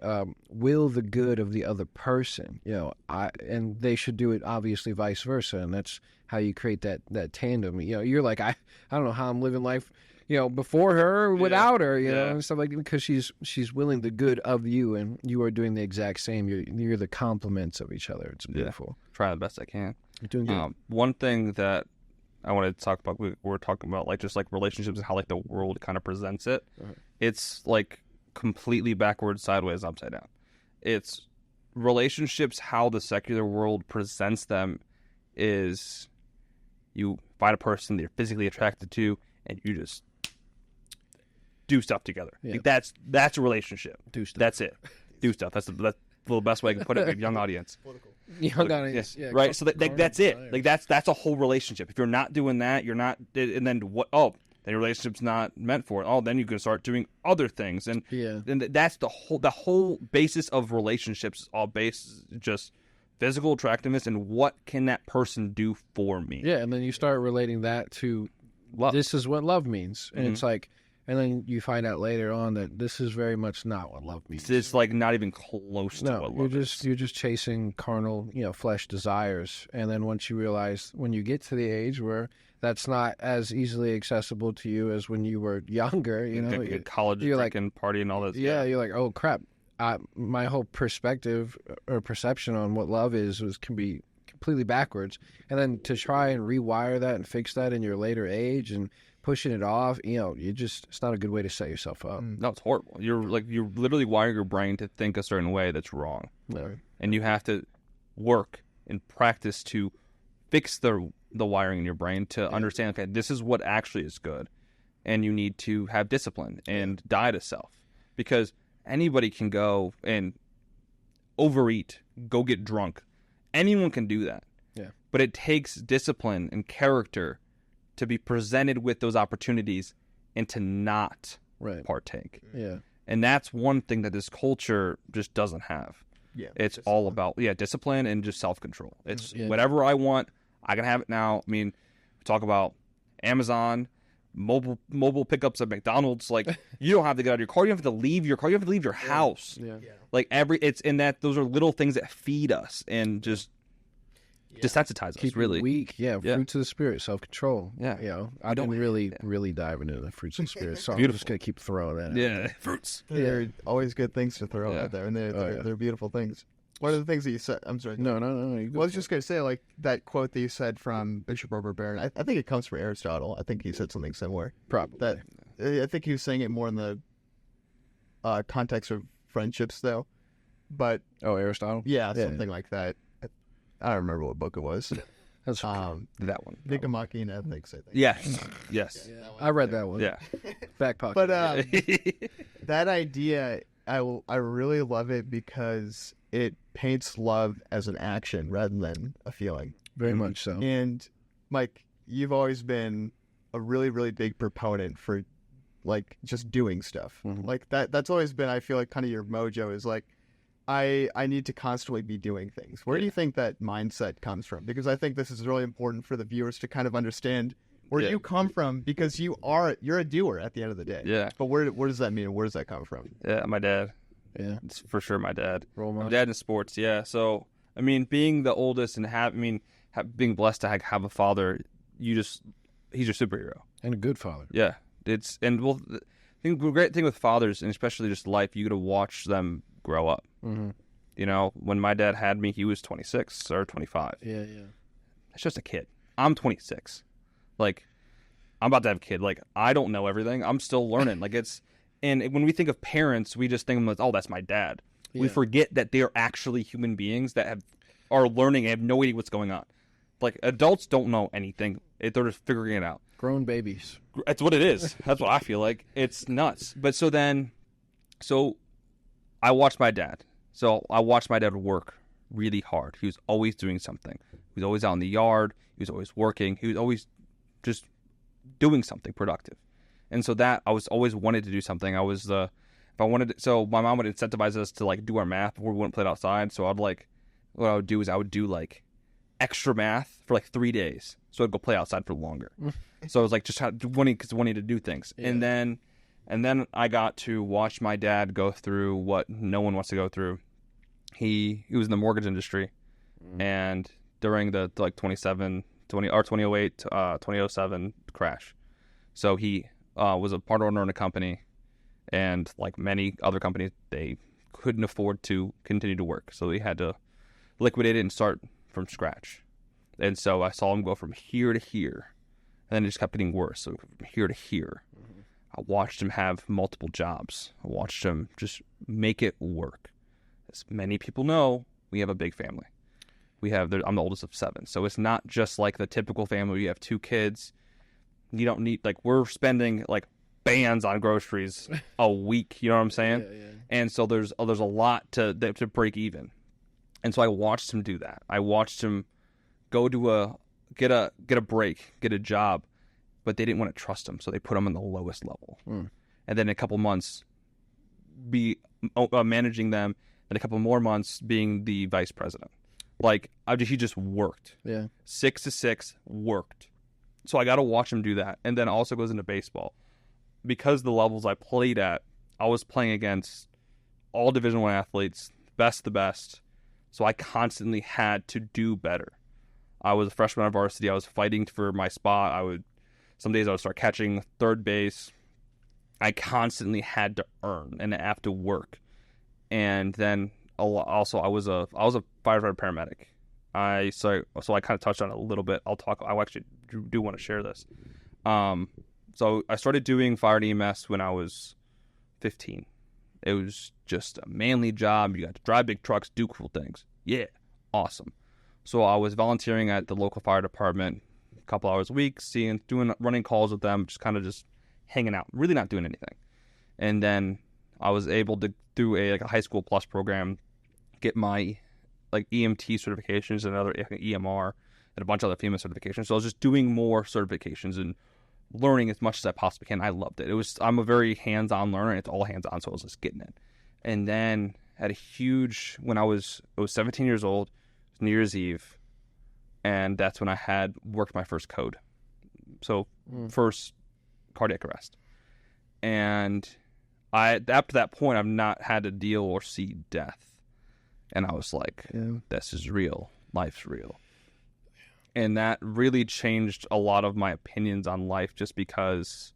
will the good of the other person, you know, and they should do it obviously vice versa, and that's how you create that tandem. You know, you're like, I don't know how I'm living life, you know, before her or without her, you know, and stuff like that, because she's willing the good of you, and you are doing the exact same. You're the complements of each other. It's beautiful. Trying the best I can. You're doing good. One thing that I wanted to talk about, we're talking about like just like relationships and how like the world kind of presents it. It's like completely backwards, sideways, upside down. It's relationships, how the secular world presents them is you find a person that you're physically attracted to and you just do stuff together. Like that's a relationship. Do stuff. That's it. Do stuff. That's the best way I can put it to a young audience. Young audience, right? So that's it. Like that's a whole relationship. If you're not doing that, you're not. And then what? Oh, then your relationship's not meant for it. Oh, then you can start doing other things, and that's the whole basis of relationships is all based just physical attractiveness and what can that person do for me. Yeah, and then you start relating that to love. This is what love means, and it's like, and then you find out later on that this is very much not what love means. It's like not even close to what love is. You're just chasing carnal, you know, flesh desires, and then once you realize, when you get to the age where that's not as easily accessible to you as when you were younger, you know, college, you're drinking, like, party, and all that. Yeah, you're like, oh crap, my whole perspective or perception on what love is can be completely backwards, and then to try and rewire that and fix that in your later age and pushing it off, you know, it's not a good way to set yourself up. No, it's horrible. You're literally wiring your brain to think a certain way that's wrong. No. And you have to work and practice to fix the wiring in your brain to understand, okay, this is what actually is good. And you need to have discipline and die to self. Because anybody can go and overeat, go get drunk. Anyone can do that. Yeah. But it takes discipline and character to be presented with those opportunities and to not partake. Yeah. And that's one thing that this culture just doesn't have. Yeah. It's all about discipline and just self-control. It's whatever I want, I can have it now. I mean, we talk about Amazon, mobile pickups at McDonald's. Like, you don't have to get out of your car. You don't have to leave your car. You don't have to leave your house. Yeah. Like it's in that those are little things that feed us and just desensitize Keep us, really. Weak. Fruits of the Spirit, self-control. Yeah. You know, I don't really dive into the fruits of the Spirit, so I'm just going to keep throwing that out. Yeah, fruits. They're always good things to throw out there, and they're beautiful things. One of the things that you said, I'm sorry. No. Well, I was just going to say, like, that quote that you said from Bishop Robert Barron, I think it comes from Aristotle. I think he said something similar. Probably. I think he was saying it more in the context of friendships, though. But Aristotle? Yeah, something like that. I don't remember what book it was. That's that one. Nicomachean Ethics, I think. Yes. Yeah, I read that one. Yeah. Back pocket. But that idea, I really love it because it paints love as an action rather than a feeling. Very much so. And Mike, you've always been a really, really big proponent for like just doing stuff. Like that's always been, I feel like, kind of your mojo is like, I need to constantly be doing things. Where do you think that mindset comes from? Because I think this is really important for the viewers to kind of understand where you come from, because you're a doer at the end of the day. Yeah. But where does that mean? Where does that come from? Yeah, my dad. Yeah. It's for sure my dad. Role model. My dad in sports, yeah. So, I mean, being the oldest and being blessed to have a father, he's your superhero. And a good father. Yeah. The great thing with fathers, and especially just life, you get to watch them grow up. Mm-hmm. You know, when my dad had me, he was 26 or 25. Yeah. That's just a kid. I'm 26. Like, I'm about to have a kid. Like, I don't know everything. I'm still learning. Like, and when we think of parents, we just think of them as, oh, that's my dad. We forget that they are actually human beings that are learning and have no idea what's going on. Like, adults don't know anything. They're just figuring it out. Grown babies. That's what it is. That's what I feel like. It's nuts. But so I watched my dad. So I watched my dad work really hard. He was always doing something. He was always out in the yard. He was always working. He was always just doing something productive. And so that I was always wanted to do something. So my mom would incentivize us to like do our math before we wouldn't play it outside. So what I would do is I would do like extra math for like 3 days. So I'd go play outside for longer. So I was like just wanting to do things. Yeah. And then I got to watch my dad go through what no one wants to go through. He was in the mortgage industry, and during the 2008, 2007 crash. So he was a part owner in a company, and like many other companies, they couldn't afford to continue to work. So he had to liquidate it and start from scratch. And so I saw him go from here to here, and then it just kept getting worse. So from here to here. I watched him have multiple jobs. I watched him just make it work. As many people know, we have a big family. I'm the oldest of 7. So it's not just like the typical family where you have 2 kids. You don't need, like, we're spending like bands on groceries a week. You know what I'm saying? Yeah. And so there's a lot to break even. And so I watched him do that. I watched him go to get a break, get a job. But they didn't want to trust him, so they put him on the lowest level. And then in a couple months, be managing them, and a couple more months being the vice president. Like, he just worked. Yeah. 6 to 6, worked. So I got to watch him do that. And then also goes into baseball. Because the levels I played at, I was playing against all Division I athletes, the best. So I constantly had to do better. I was a freshman on varsity. I was fighting for my spot. Some days I would start catching third base. I constantly had to earn and have to work. And then also I was a firefighter paramedic. So I kind of touched on it a little bit. I actually do want to share this. So I started doing fire and EMS when I was 15. It was just a manly job. You got to drive big trucks, do cool things. Yeah, awesome. So I was volunteering at the local fire department a couple hours a week, running calls with them, just hanging out, really not doing anything. And then I was able to do a high school plus program, get my EMT certifications and another EMR and a bunch of other FEMA certifications. So I was just doing more certifications and learning as much as I possibly can. I loved it. I'm a very hands-on learner, and it's all hands-on, so I was just getting it. And then when I was 17 years old, it was New Year's Eve, and that's when I had worked my first code. So first cardiac arrest. And after that point, I've not had to deal or see death. And I was like, This is real. Life's real. And that really changed a lot of my opinions on life, just because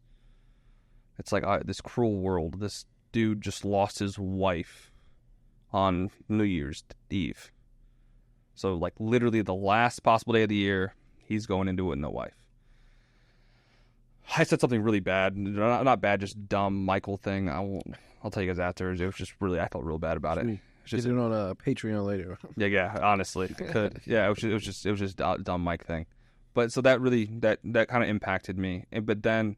it's like this cruel world. This dude just lost his wife on New Year's Eve. So, literally the last possible day of the year, he's going into it with no wife. I said something really bad. Not bad, just dumb Michael thing. I'll tell you guys after. It was just really, I felt real bad about it. Get it on a Patreon later. Yeah, honestly. Could. Yeah, it was just a dumb Mike thing. But so that really, that kind of impacted me. But then,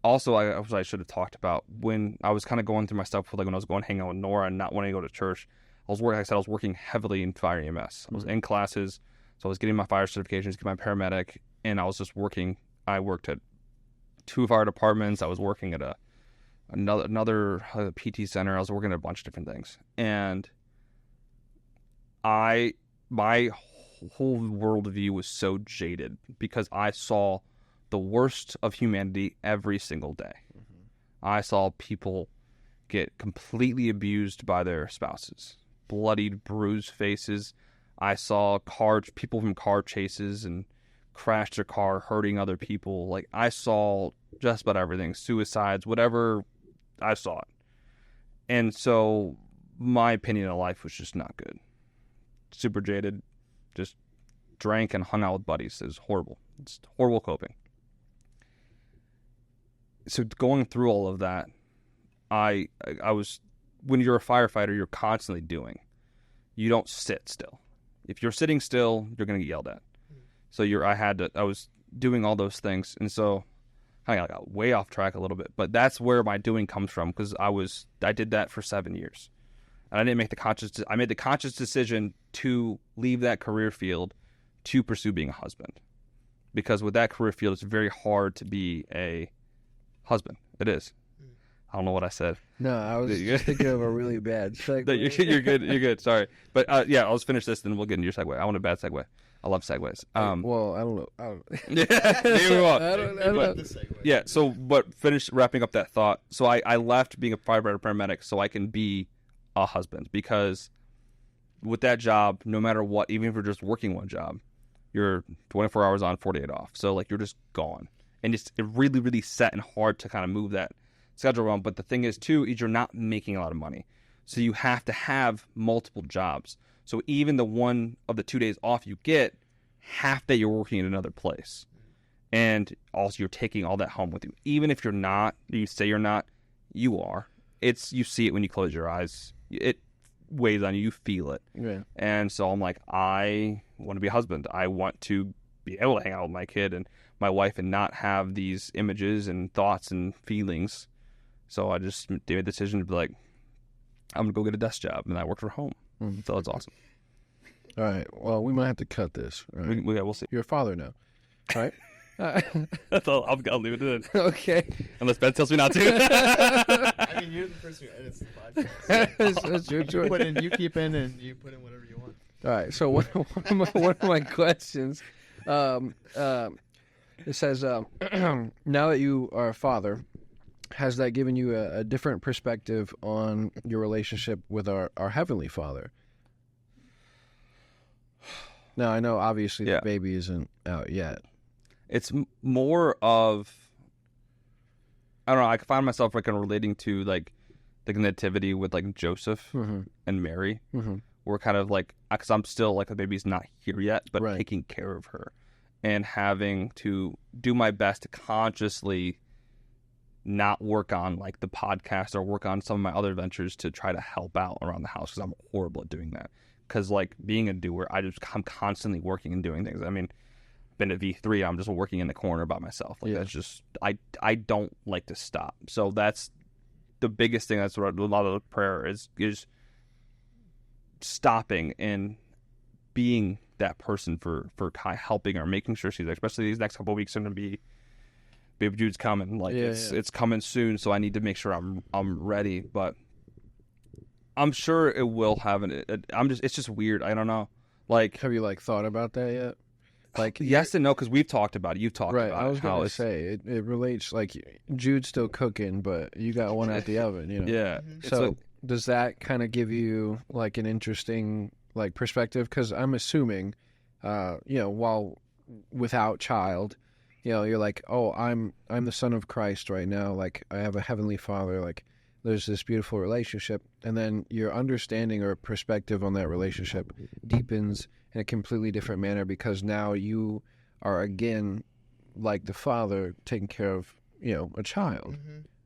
also, I should have talked about when I was kind of going through my stuff, when I was going hang out with Nora and not wanting to go to church. I was working heavily in fire EMS. I was in classes, so I was getting my fire certifications, getting my paramedic, and I was just working. I worked at 2 fire departments. I was working at another PT center. I was working at a bunch of different things, and my whole worldview was so jaded because I saw the worst of humanity every single day. I saw people get completely abused by their spouses. Bloodied, bruised faces. I saw people from car chases and crash their car, hurting other people. I saw just about everything. Suicides, whatever, I saw it. And so my opinion of life was just not good. Super jaded. Just drank and hung out with buddies. It was horrible. It's horrible coping. so going through all of that, I was, when you're a firefighter, you're constantly doing. You don't sit still. If you're sitting still, you're going to get yelled at. So I was doing all those things. And so I got way off track a little bit, but that's where my doing comes from, because I did that for 7 years. And I made the conscious decision to leave that career field to pursue being a husband. Because with that career field, it's very hard to be a husband. It is. I don't know what I said. No, I was just thinking of a really bad segue. No, you're good. You're good. Sorry. But yeah, I'll just finish this, then we'll get into your segue. I want a bad segue. I love segues. Well, I don't know. Yeah, maybe we won't. I don't know. Yeah, so, but finish wrapping up that thought. So I left being a firefighter paramedic so I can be a husband, because with that job, no matter what, even if you're just working one job, you're 24 hours on, 48 off. So, like, you're just gone. And it really, really set and hard to kind of move that schedule around. But the thing is, too, is you're not making a lot of money. So you have to have multiple jobs. So even the one of the 2 days off you get, half that you're working in another place. And also you're taking all that home with you. Even if you're not, you say you're not, you are. You see it when you close your eyes. It weighs on you. You feel it. Yeah. And so I'm like, I want to be a husband. I want to be able to hang out with my kid and my wife and not have these images and thoughts and feelings. So I just made a decision to be like, I'm going to go get a desk job. And I work from home. So it's awesome. All right. Well, we might have to cut this. Right? We'll see. You're a father now, right? That's all. I'll leave it at it. Okay. Unless Ben tells me not to. I mean, you're the person who edits the podcast. That's your choice. You keep in and you put in whatever you want. All right. So one of my questions, it says, now that you are a father, has that given you a different perspective on your relationship with our Heavenly Father? Now, I know obviously the baby isn't out yet. It's more of, I don't know, I find myself like kind of relating to like the nativity with like Joseph and Mary. We're kind of like, because I'm still like, the baby's not here yet, but taking care of her and having to do my best to consciously not work on like the podcast or work on some of my other ventures to try to help out around the house, because I'm horrible at doing that. Because like being a doer, I'm constantly working and doing things. I mean, been at V3, I'm just working in the corner by myself. Like that's just, I don't like to stop. So that's the biggest thing. That's what a lot of the prayer is stopping and being that person for Kai, helping her, making sure she's there. Especially these next couple of weeks are going to be, Baby Jude's coming. Like it's coming soon, so I need to make sure I'm ready. But I'm sure it will have it's just weird. I don't know. Like, have you like thought about that yet? Like, yes and no, because we've talked about it. You've talked about it. I was going to say it relates. Like, Jude's still cooking, but you got one out the oven. You know. Yeah. So does that kind of give you like an interesting like perspective? Because I'm assuming, while without child, you're like, oh, I'm the son of Christ right now. Like, I have a heavenly Father. Like, there's this beautiful relationship, and then your understanding or perspective on that relationship deepens in a completely different manner, because now you are again like the father taking care of a child.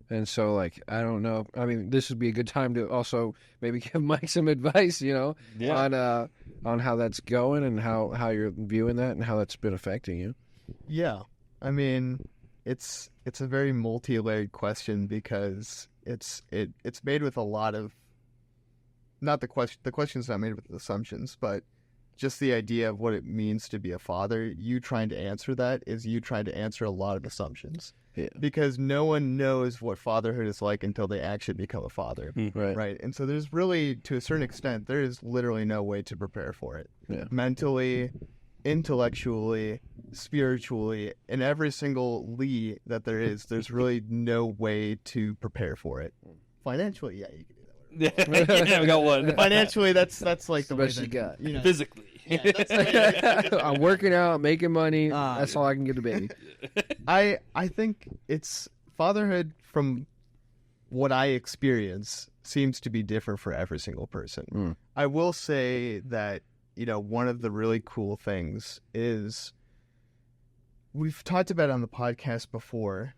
And so, like, I don't know. I mean, this would be a good time to also maybe give Mike some advice, on how that's going and how you're viewing that and how that's been affecting you. Yeah, I mean, it's a very multi-layered question, because it's made with a lot of, not the question's not made with assumptions, but just the idea of what it means to be a father. You trying to answer that is you trying to answer a lot of assumptions. Yeah. Because no one knows what fatherhood is like until they actually become a father. Right. And so there's really, to a certain extent, there is literally no way to prepare for it. Yeah. Mentally, intellectually, spiritually, in every single Lee that there is, there's really no way to prepare for it. Financially, yeah, you can do that. Yeah, we got one. Financially, that's like the best way you got. Physically. Yeah, that's the way I'm working out, making money. That's all I can get a baby. I think it's fatherhood, from what I experience, seems to be different for every single person. I will say that, one of the really cool things is, we've talked about it on the podcast before,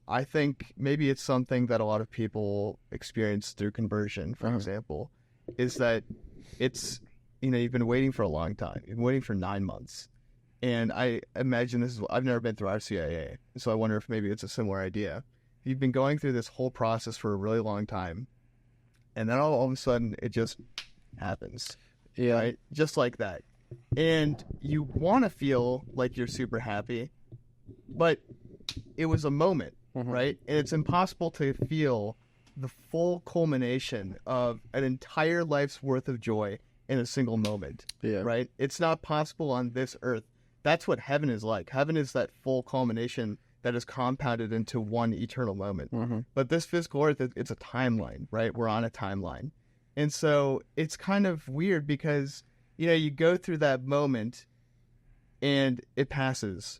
I think maybe it's something that a lot of people experience through conversion, for Uh-huh. example, is that it's, you've been waiting for a long time. You've been waiting for 9 months. And I imagine I've never been through RCIA, so I wonder if maybe it's a similar idea. You've been going through this whole process for a really long time, and then all of a sudden it just happens. Yeah. Right? Just like that. And you want to feel like you're super happy, but it was a moment, right? And it's impossible to feel the full culmination of an entire life's worth of joy in a single moment, Yeah. right? It's not possible on this earth. That's what heaven is like. Heaven is that full culmination that is compounded into one eternal moment. But this physical earth, it's a timeline, right? We're on a timeline. And so it's kind of weird because, you go through that moment and it passes.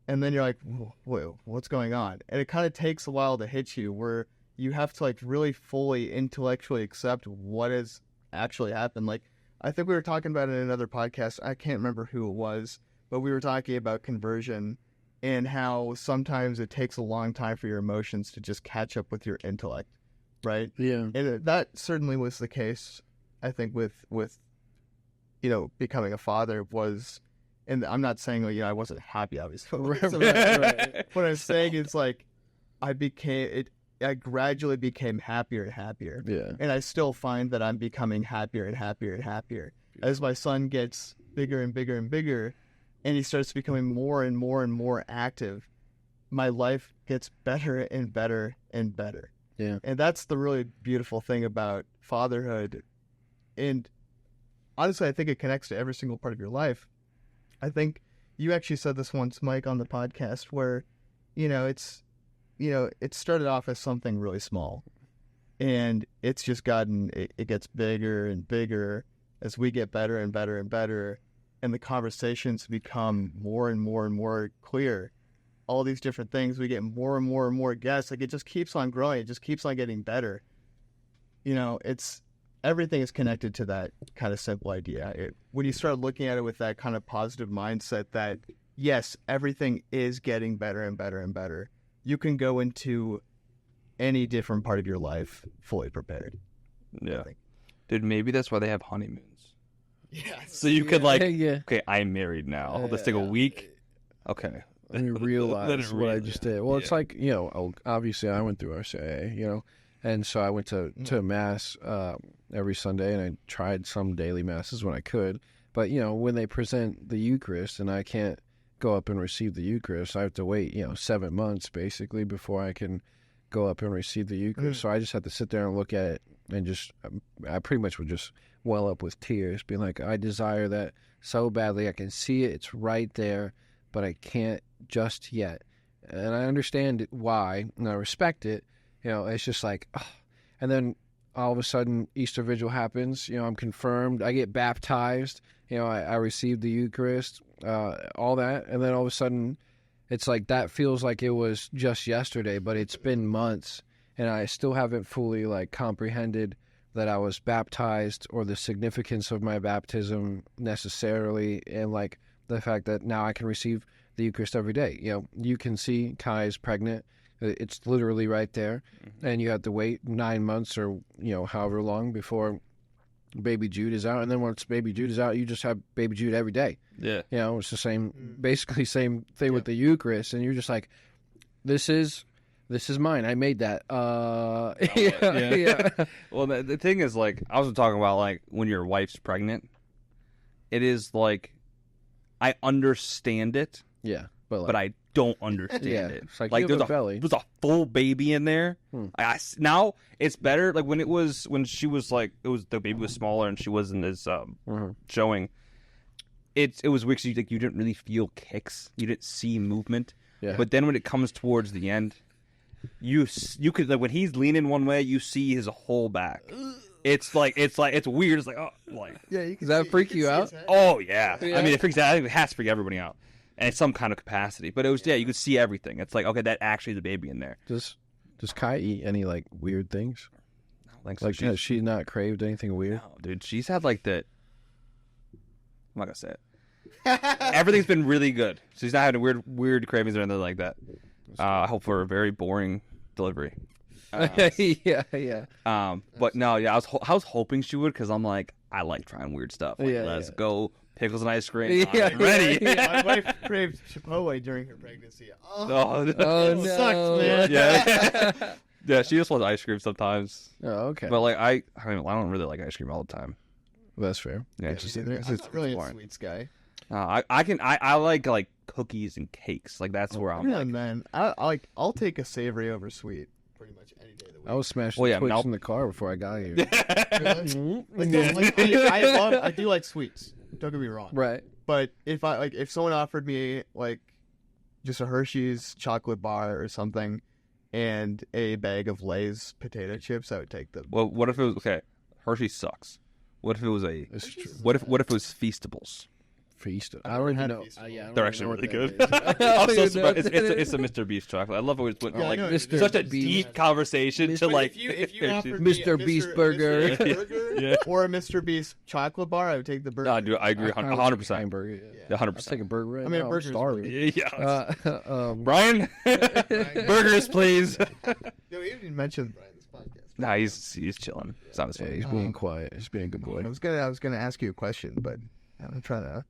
And then you're like, whoa, what's going on? And it kind of takes a while to hit you, where you have to like really fully intellectually accept what has actually happened. Like, I think we were talking about it in another podcast. I can't remember who it was, but we were talking about conversion and how sometimes it takes a long time for your emotions to just catch up with your intellect, right? Yeah. And that certainly was the case, I think, with becoming a father was, and I'm not saying, I wasn't happy, obviously. Right. What I'm saying is, like, I gradually became happier and happier. Yeah. And I still find that I'm becoming happier and happier and happier. As my son gets bigger and bigger and bigger, and he starts becoming more and more and more active, my life gets better and better and better. Yeah. And that's the really beautiful thing about fatherhood. And honestly, I think it connects to every single part of your life. I think you actually said this once, Mike, on the podcast, where, it started off as something really small, and it's just it gets bigger and bigger as we get better and better and better, and the conversations become more and more and more clear. All these different things, we get more and more and more guests. Like, it just keeps on growing. It just keeps on getting better. Everything is connected to that kind of simple idea. When you start looking at it with that kind of positive mindset that, yes, everything is getting better and better and better, you can go into any different part of your life fully prepared. Yeah. Dude, maybe that's why they have honeymoons. Yeah. So you could yeah. okay, I'm married now. Let's take a week. Okay. Let me realize what I just did. Well, it's like, obviously I went through RCIA, and so I went to Mass every Sunday, and I tried some daily Masses when I could. But, when they present the Eucharist and I can't go up and receive the Eucharist, I have to wait, 7 months basically before I can go up and receive the Eucharist. So I just had to sit there and look at it and I pretty much would just well up with tears, being like, I desire that so badly. I can see it. It's right there, but I can't just yet. And I understand why, and I respect it. It's just like, oh. And then all of a sudden Easter Vigil happens. I'm confirmed. I get baptized. I received the Eucharist, all that. And then all of a sudden it's like that feels like it was just yesterday, but it's been months. And I still haven't fully comprehended that I was baptized or the significance of my baptism necessarily. And the fact that now I can receive the Eucharist every day. You can see Kai is pregnant. It's literally right there. And you have to wait 9 months or, however long before baby Jude is out. And then once baby Jude is out, you just have baby Jude every day. Yeah. It's the same, basically same thing with the Eucharist. And you're just like, this is mine. I made that. Yeah. Well, the thing is, I was talking about, when your wife's pregnant, it is I understand it. Yeah. But I don't understand it. It's like you have a belly. There's a full baby in there. Now it's better. When she was the baby was smaller and she wasn't as showing. It was weird because you didn't really feel kicks. You didn't see movement. Yeah. But then when it comes towards the end, you could when he's leaning one way, you see his whole back. It's weird. It's Yeah, does that freak you out? Oh yeah. I mean, it freaks out. I think it has to freak everybody out. And it's some kind of capacity. But it was, you could see everything. It's okay, that actually is a baby in there. Does Kai eat any, weird things? I don't think so. Has she not craved anything weird? No, dude. She's had, that... I'm not going to say it. Everything's been really good. She's not having weird cravings or anything like that. I hope for a very boring delivery. Yeah. But no, yeah, I was hoping she would because I'm like, I like trying weird stuff. Like, let's go pickles and ice cream. Yeah, I'm ready. My wife craved Chipotle during her pregnancy. Oh, no. Sucks, man. Yeah. Yeah, she just wants ice cream sometimes. Oh, okay. But like I don't really like ice cream all the time. That's fair. Yeah, I'm not really a sweets guy. I like cookies and cakes. Like that's where I'm. Yeah, man. I'll take a savory over sweet pretty much any day of the week. I was smashing Twix in the car before I got here. I do like sweets. Don't get me wrong. Right. But if someone offered me like just a Hershey's chocolate bar or something and a bag of Lay's potato chips, I would take them. Well, what if it was Hershey sucks. What if it was It's true. What if it was Feastables? Feast. I don't even know. They're actually really good. I'm so surprised. It's a Mr. Beast chocolate. I love always putting such a deep conversation to like. If you offered me Mr. Beast burger. Or a Mr. Beast chocolate bar, I would take the burger. No, I do. I agree 100%. Hamburger. Yeah, 100%. I'll take a burger right I mean, now. a burger's starving. Yeah. Brian, burgers, please. No, you didn't mention Brian this podcast. Nah, he's chilling. It's not his Yeah, fault. he's being quiet. He's being a good boy. I was gonna ask you a question, but I'm trying to.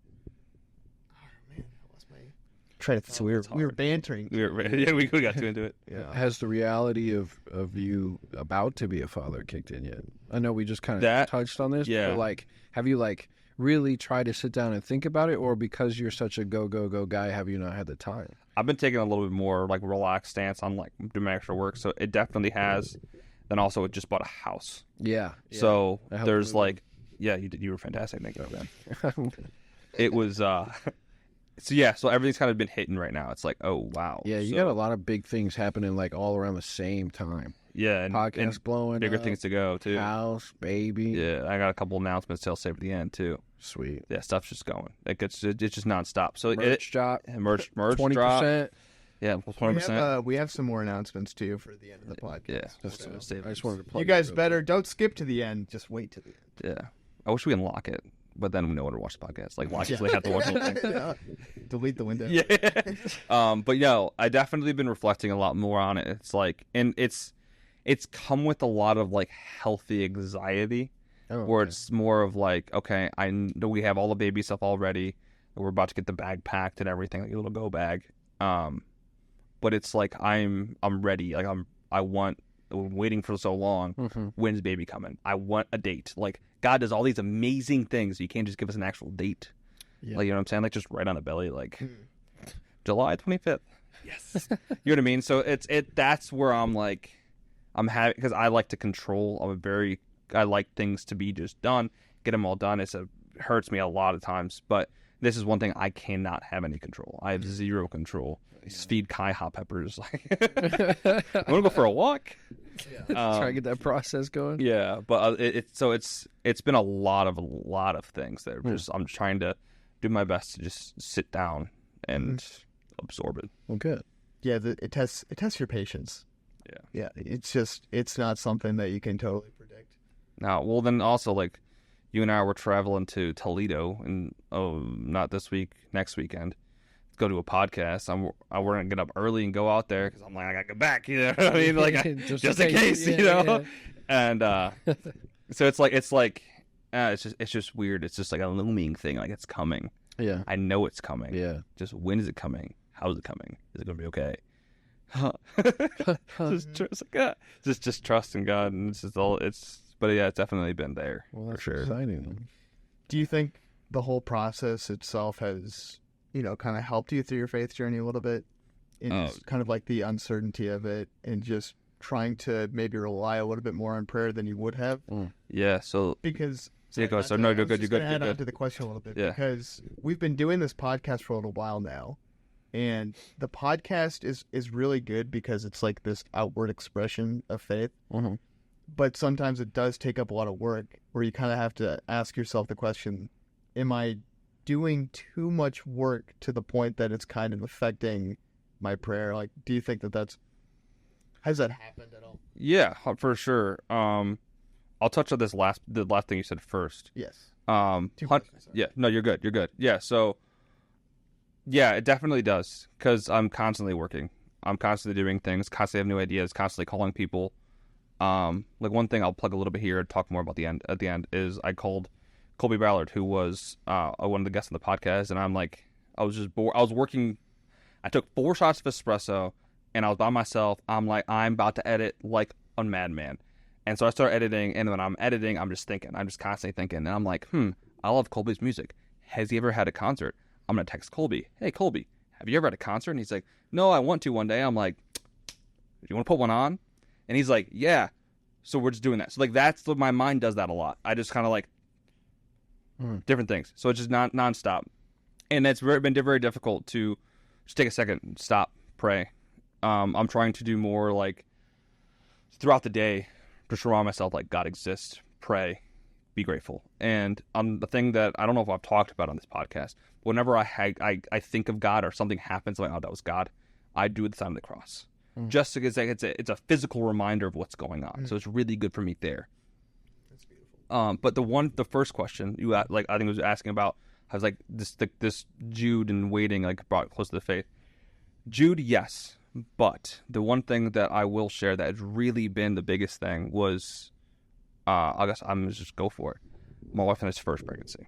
So we were bantering. We got too into it. Yeah. Has the reality of you about to be a father kicked in yet? I know we just kind of touched on this, but like, have you like really tried to sit down and think about it, or because you're such a go guy, have you not had the time? I've been taking a little bit more like relaxed stance on like doing my extra work, so it definitely has. Then also, it just bought a house. Yeah. So there's like, you were fantastic. Thank you, man. It was. So everything's kind of been hitting right now. It's like, oh wow. Yeah, you got a lot of big things happening like all around the same time. Yeah, and podcast blowing bigger up, things to go too. House, baby. Yeah, I got a couple announcements till save at the end too. Sweet. Yeah, stuff's just going. It's just nonstop. So merch drop, merch 20%. drop. Yeah, 20%. We have some more announcements too for the end of the podcast. Yeah, I just wanted to plug you guys better don't skip to the end. Just wait to the end. Yeah, I wish we can lock it. But then no one would watch the podcast. Like, why should they have to watch the whole thing? Delete the window. Yeah. But I definitely been reflecting a lot more on it. It's like, and it's come with a lot of like healthy anxiety, where it's more of like, okay, I know we have all the baby stuff all ready. We're about to get the bag packed and everything, like a little go bag. But it's like I'm ready. Like I'm waiting for so long. Mm-hmm. When's baby coming? I want a date. Like God does all these amazing things. You can't just give us an actual date. Yeah. Like, you know what I'm saying? Like just right on the belly, like July 25th. Yes. You know what I mean? So that's where I'm like, I'm having, because I like to control. I like things to be just done, get them all done. It hurts me a lot of times, but this is one thing I cannot have any control. I have zero control. Feed Kai hot peppers. Want to go for a walk? Try to get that process going. Yeah, but it's been a lot of things that are just I'm trying to do my best to just sit down and absorb it. Well, good. Yeah, it tests your patience. Yeah. It's not something that you can totally predict. Now, well, then also like you and I were traveling to Toledo, and not this week, next weekend. Go to a podcast. We're gonna get up early and go out there because I'm like, I gotta get back. You know what I mean? Like just in case, you know. Yeah. And so it's just weird. It's just like a looming thing. Like it's coming. Yeah, I know it's coming. Yeah. Just when is it coming? How is it coming? Is it gonna be okay? just trust in God, and it's just all. But yeah, it's definitely been there. Well, that's for sure. Exciting. Do you think the whole process itself has, kind of helped you through your faith journey a little bit in kind of like the uncertainty of it and just trying to maybe rely a little bit more on prayer than you would have? Yeah. So because you're good. You're good. Add on to the question a little bit because we've been doing this podcast for a little while now, and the podcast is really good because it's like this outward expression of faith. Mm-hmm. But sometimes it does take up a lot of work where you kind of have to ask yourself the question, am I doing too much work to the point that it's kind of affecting my prayer? Like, do you think has that happened at all? Yeah, for sure. I'll touch on the last thing you said first. Yes. Yeah, no, you're good. Yeah, so yeah, it definitely does because I'm constantly working. I'm constantly doing things, constantly have new ideas, constantly calling people. Like one thing I'll plug a little bit here, talk more about at the end is I called Colby Ballard, who was one of the guests on the podcast, and I'm like, I was just bored. I was working. I took 4 shots of espresso, and I was by myself. I'm like, I'm about to edit like a madman. And so I start editing, and when I'm editing, I'm just thinking. I'm just constantly thinking. And I'm like, I love Colby's music. Has he ever had a concert? I'm going to text Colby. Hey, Colby, have you ever had a concert? And he's like, no, I want to one day. I'm like, do you want to put one on? And he's like, yeah. So we're just doing that. So, like, that's what my mind does that a lot. I just kind of, like, different things. So it's just nonstop. And it's been very difficult to just take a second, stop, pray. I'm trying to do more, like, throughout the day, just remind myself, like, God exists, pray, be grateful. And the thing that I don't know if I've talked about on this podcast, whenever I think of God or something happens, like, oh, that was God, I do the sign of the cross. Just because it's a physical reminder of what's going on. So it's really good for me there. That's beautiful. But the first question you like, I think was asking about, I was like, this Jude and waiting, like, brought close to the faith. Jude, yes. But the one thing that I will share that has really been the biggest thing was, I guess I'm going to just go for it. My wife and I's first pregnancy.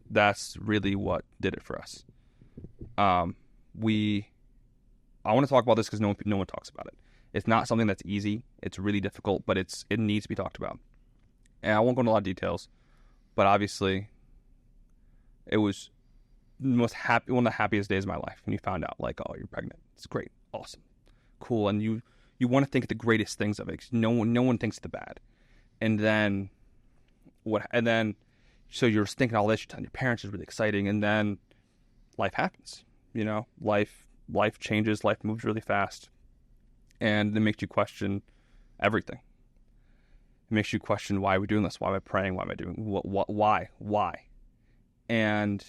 That's really what did it for us. I want to talk about this because no one talks about it. It's not something that's easy. It's really difficult, but it needs to be talked about. And I won't go into a lot of details, but obviously, it was one of the happiest days of my life when you found out, like, oh, you're pregnant. It's great, awesome, cool, and you want to think the greatest things of it. 'Cause no one thinks the bad, and then what? And then so you're thinking all this. You're telling your parents is really exciting, and then life happens. Life changes, life moves really fast, and it makes you question everything. It makes you question, why are we doing this? Why am I praying? Why am I doing why? And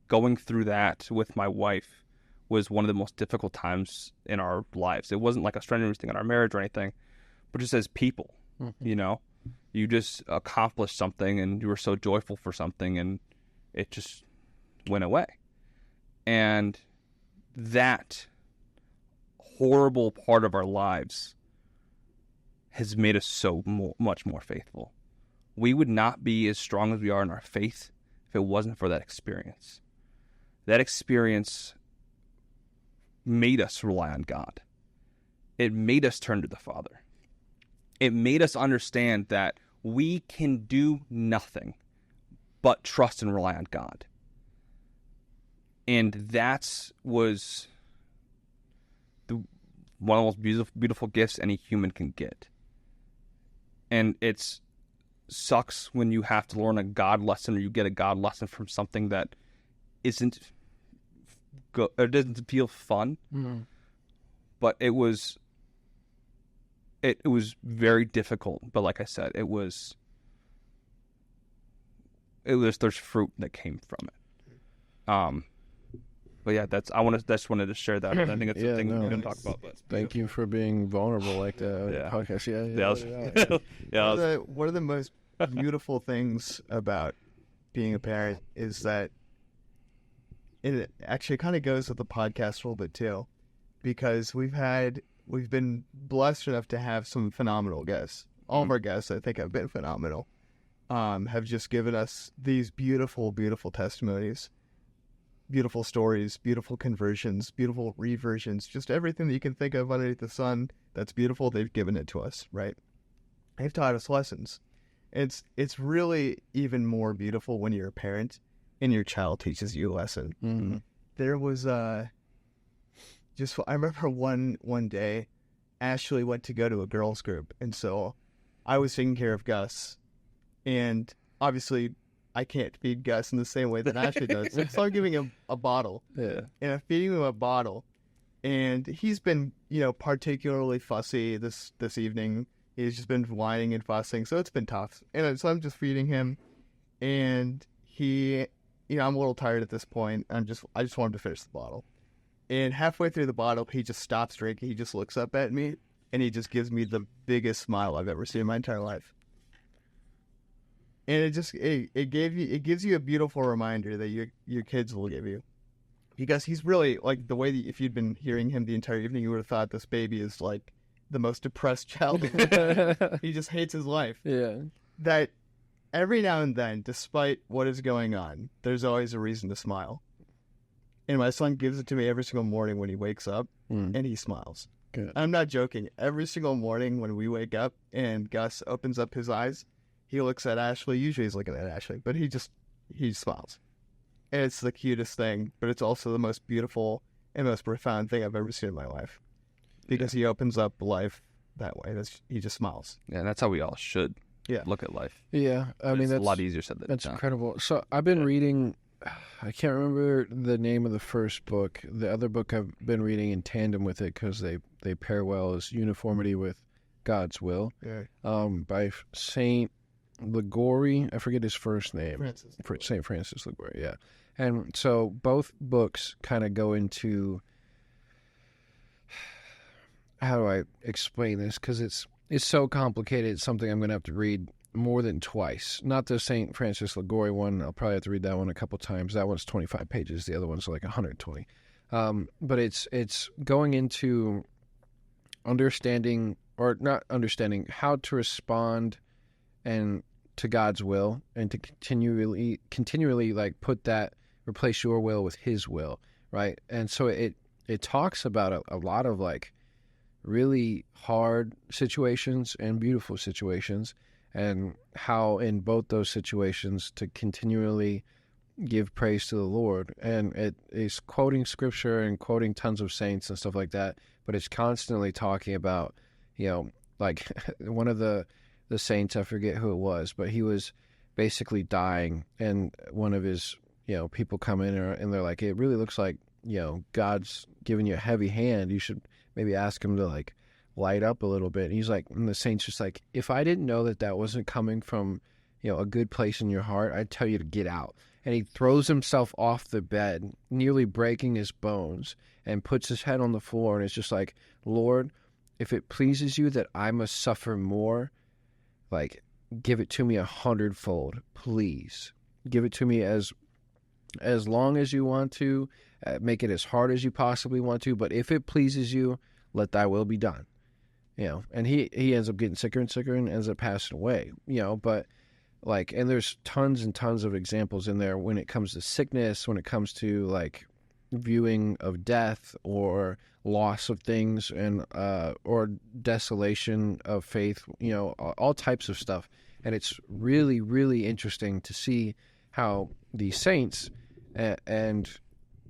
going through that with my wife was one of the most difficult times in our lives. It wasn't like a strenuous thing in our marriage or anything, but just as people, you just accomplished something and you were so joyful for something and it just went away. And that horrible part of our lives has made us so much more faithful. We would not be as strong as we are in our faith if it wasn't for that experience. That experience made us rely on God. It made us turn to the Father. It made us understand that we can do nothing but trust and rely on God. And that was one of the most beautiful gifts any human can get. And it sucks when you have to learn a God lesson or you get a God lesson from something that isn't good, or doesn't feel fun. But it was very difficult. But like I said, there's fruit that came from it. But yeah, just wanted to share that. I think it's a thing we're going to talk about. But Thank you for being vulnerable like that. Podcast. One of the most beautiful things about being a parent is that it actually kind of goes with the podcast a little bit too, because we've been blessed enough to have some phenomenal guests. All of our guests, I think, have been phenomenal. Have just given us these beautiful, beautiful testimonies. Beautiful stories, beautiful conversions, beautiful reversions, just everything that you can think of underneath the sun that's beautiful, they've given it to us, right? They've taught us lessons. It's really even more beautiful when you're a parent and your child teaches you a lesson. There was I remember one day, Ashley went to go to a girls group, and so I was taking care of Gus, and obviously I can't feed Gus in the same way that Ashley does. So I'm giving him a bottle. Yeah. And I'm feeding him a bottle. And he's been, particularly fussy this evening. He's just been whining and fussing. So it's been tough. And so I'm just feeding him. And he, I'm a little tired at this point. I just want him to finish the bottle. And halfway through the bottle, he just stops drinking. He just looks up at me. And he just gives me the biggest smile I've ever seen in my entire life. And it gives you a beautiful reminder that your kids will give you. because he's really like the way that if you'd been hearing him the entire evening, you would have thought this baby is like the most depressed child. He just hates his life. Yeah. That every now and then, despite what is going on, there's always a reason to smile. And my son gives it to me every single morning when he wakes up, and he smiles. Good. I'm not joking. Every single morning when we wake up and Gus opens up his eyes, he looks at Ashley. Usually he's looking at Ashley, but he smiles. And it's the cutest thing, but it's also the most beautiful and most profound thing I've ever seen in my life. Because he opens up life that way. He just smiles. Yeah, and that's how we all should look at life. Yeah, I mean, It's that's a lot easier said than That's done. incredible. So I've been reading, I can't remember the name of the first book. The other book I've been reading in tandem with it because they pair well is Uniformity with God's Will, by Saint Liguori. I forget his first name. Saint Francis Liguori, yeah. And so both books kind of go into, how do I explain this? Because it's so complicated. It's something I'm going to have to read more than twice. Not the St. Francis Liguori one. I'll probably have to read that one a couple times. That one's 25 pages. The other one's like 120. But it's going into understanding, or not understanding, how to respond and to God's will, and to continually like replace your will with His will, right? And so it talks about a lot of like really hard situations and beautiful situations, and how in both those situations to continually give praise to the Lord. And it is quoting scripture and quoting tons of saints and stuff like that, but it's constantly talking about, like one of the saints, I forget who it was, but he was basically dying, and one of his people come in and they're like, it really looks like God's giving you a heavy hand. You should maybe ask him to like light up a little bit. And he's like, and the saint's just like, if I didn't know that wasn't coming from a good place in your heart, I'd tell you to get out. And he throws himself off the bed, nearly breaking his bones, and puts his head on the floor, and it's just like, Lord, if it pleases you that I must suffer more, like, give it to me 100-fold, please. Give it to me as long as you want to, make it as hard as you possibly want to, but if it pleases you, let thy will be done. And he ends up getting sicker and sicker and ends up passing away, but like, and there's tons and tons of examples in there when it comes to sickness, when it comes to like viewing of death or loss of things, and or desolation of faith, all types of stuff. And it's really, really interesting to see how the saints and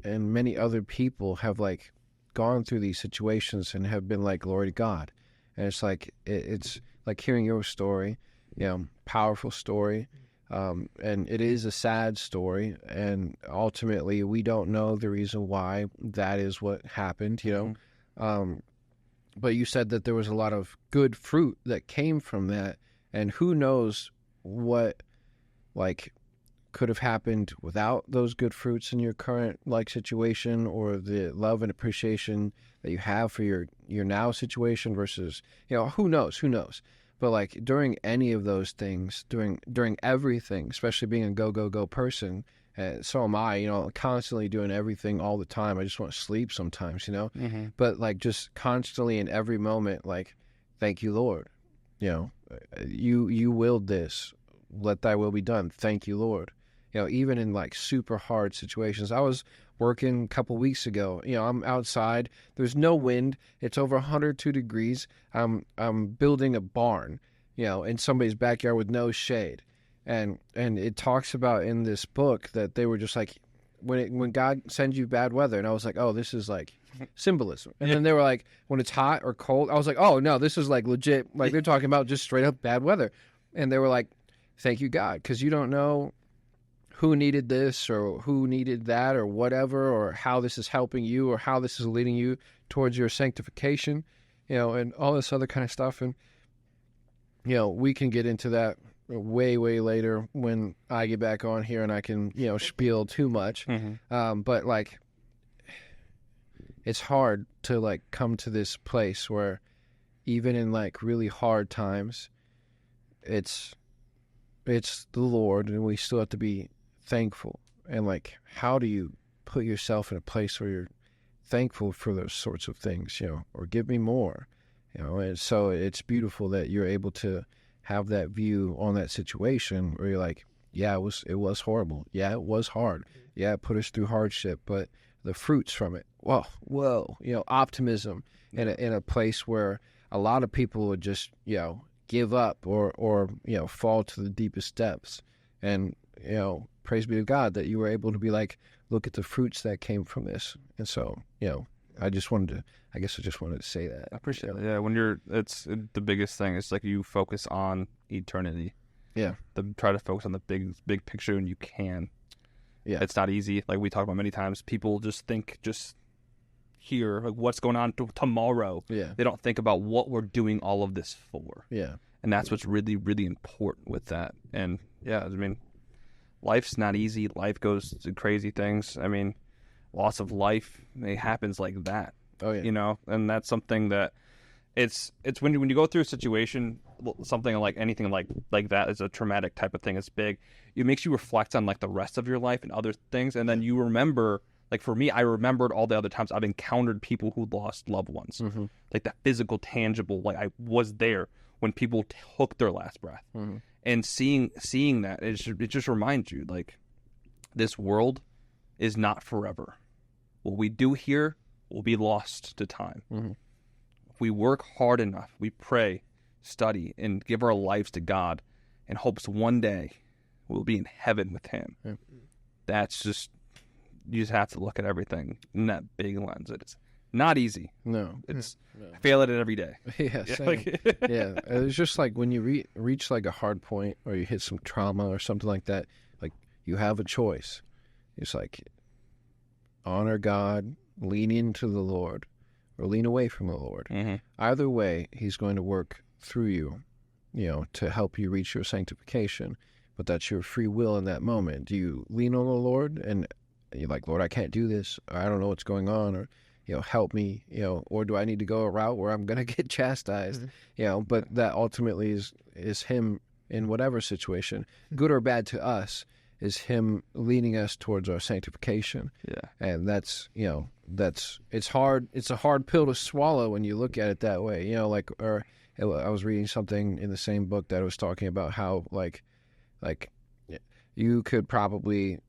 many other people have like gone through these situations and have been like, glory to God. And it's like it's like hearing your story, powerful story, and it is a sad story, and ultimately we don't know the reason why that is what happened, but you said that there was a lot of good fruit that came from that, and who knows what like could have happened without those good fruits in your current like situation, or the love and appreciation that you have for your now situation versus, who knows. But like during any of those things, during everything, especially being a go person, so am I, constantly doing everything all the time. I just want to sleep sometimes, Mm-hmm. but like just constantly in every moment, like, thank you, Lord. You willed this. Let thy will be done. Thank you, Lord. Even in like super hard situations. I was working a couple weeks ago. I'm outside. There's no wind. It's over 102 degrees. I'm building a barn, in somebody's backyard with no shade. And it talks about in this book that they were just like, when God sends you bad weather, and I was like, oh, this is like symbolism. And then they were like, when it's hot or cold, I was like, oh no, this is like legit. Like they're talking about just straight up bad weather. And they were like, thank you, God, because you don't know who needed this or who needed that or whatever, or how this is helping you or how this is leading you towards your sanctification, and all this other kind of stuff. And, we can get into that way, way later when I get back on here and I can, spiel too much. Mm-hmm. But like, it's hard to like come to this place where even in like really hard times, it's the Lord, and we still have to be thankful. And like, how do you put yourself in a place where you're thankful for those sorts of things, or give me more, and so it's beautiful that you're able to have that view on that situation where you're like, yeah, it was horrible. Yeah, it was hard. Yeah, it put us through hardship, but the fruits from it, whoa, optimism in a place where a lot of people would just, give up or fall to the deepest depths. And, praise be to God that you were able to be like, look at the fruits that came from this. And so, I just wanted to say that. I appreciate it. Yeah, when it's the biggest thing. It's like you focus on eternity. Yeah. Try to focus on the big picture when you can. Yeah. It's not easy. Like we talked about many times, people just think here, like what's going on tomorrow. Yeah. They don't think about what we're doing all of this for. Yeah. And that's what's really, really important with that. And yeah, I mean, life's not easy. Life goes to crazy things. I mean, loss of life, it happens like that. Oh yeah. And that's something that it's when you go through a situation, something like anything like that is a traumatic type of thing. It's big. It makes you reflect on like the rest of your life and other things, and then you remember. Like for me, I remembered all the other times I've encountered people who lost loved ones, like that physical, tangible. Like I was there when people took their last breath, and seeing that it just reminds you like this world is not forever. What we do here will be lost to time. If we work hard enough, we pray, study, and give our lives to God in hopes one day we'll be in heaven with Him. Yeah. That's just, you just have to look at everything in that big lens. It's not easy. No. I fail at it every day. Yeah, same. Yeah, it's just like when you reach like a hard point or you hit some trauma or something like that, like you have a choice. It's like honor God, lean into the Lord, or lean away from the Lord. Either way, He's going to work through you, to help you reach your sanctification. But that's your free will in that moment. Do you lean on the Lord and you're like, Lord, I can't do this, or I don't know what's going on, or help me, or do I need to go a route where I'm going to get chastised, but that ultimately is Him in whatever situation, good or bad to us, is Him leading us towards our sanctification. Yeah. And that's it's hard. It's a hard pill to swallow when you look at it that way, or I was reading something in the same book that was talking about how like you could probably,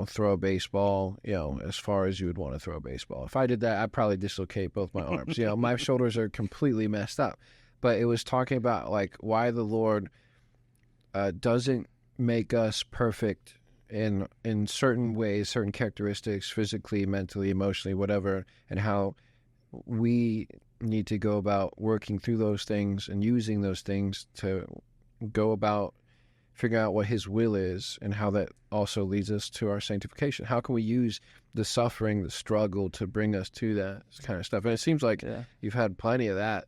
throw a baseball, as far as you would want to throw a baseball. If I did that, I'd probably dislocate both my arms. My shoulders are completely messed up. But it was talking about like why the Lord doesn't make us perfect in certain ways, certain characteristics, physically, mentally, emotionally, whatever, and how we need to go about working through those things and using those things to go about figuring out what His will is, and how that also leads us to our sanctification. How can we use the suffering, the struggle to bring us to that kind of stuff? And it seems like you've had plenty of that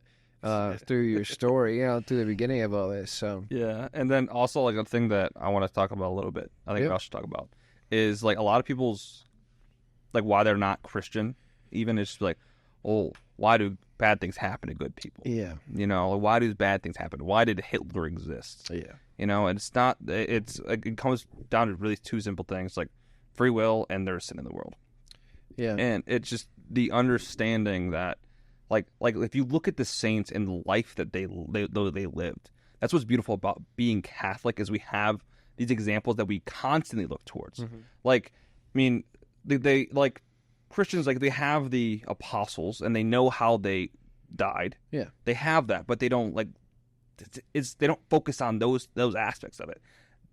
through your story, through the beginning of all this. So yeah, and then also like a thing that I want to talk about a little bit, I think I should talk about, is like a lot of people's, like why they're not Christian, even it's like, oh, why do bad things happen to good people? Yeah. Like why do bad things happen? Why did Hitler exist? Yeah. And it's not, it's like, it comes down to really two simple things, like free will and there's sin in the world. Yeah. And it's just the understanding that, like if you look at the saints and the life that they lived, that's what's beautiful about being Catholic, is we have these examples that we constantly look towards. Like, I mean, they like Christians, like they have the apostles and they know how they died. Yeah. They have that, but they don't they don't focus on those aspects of it.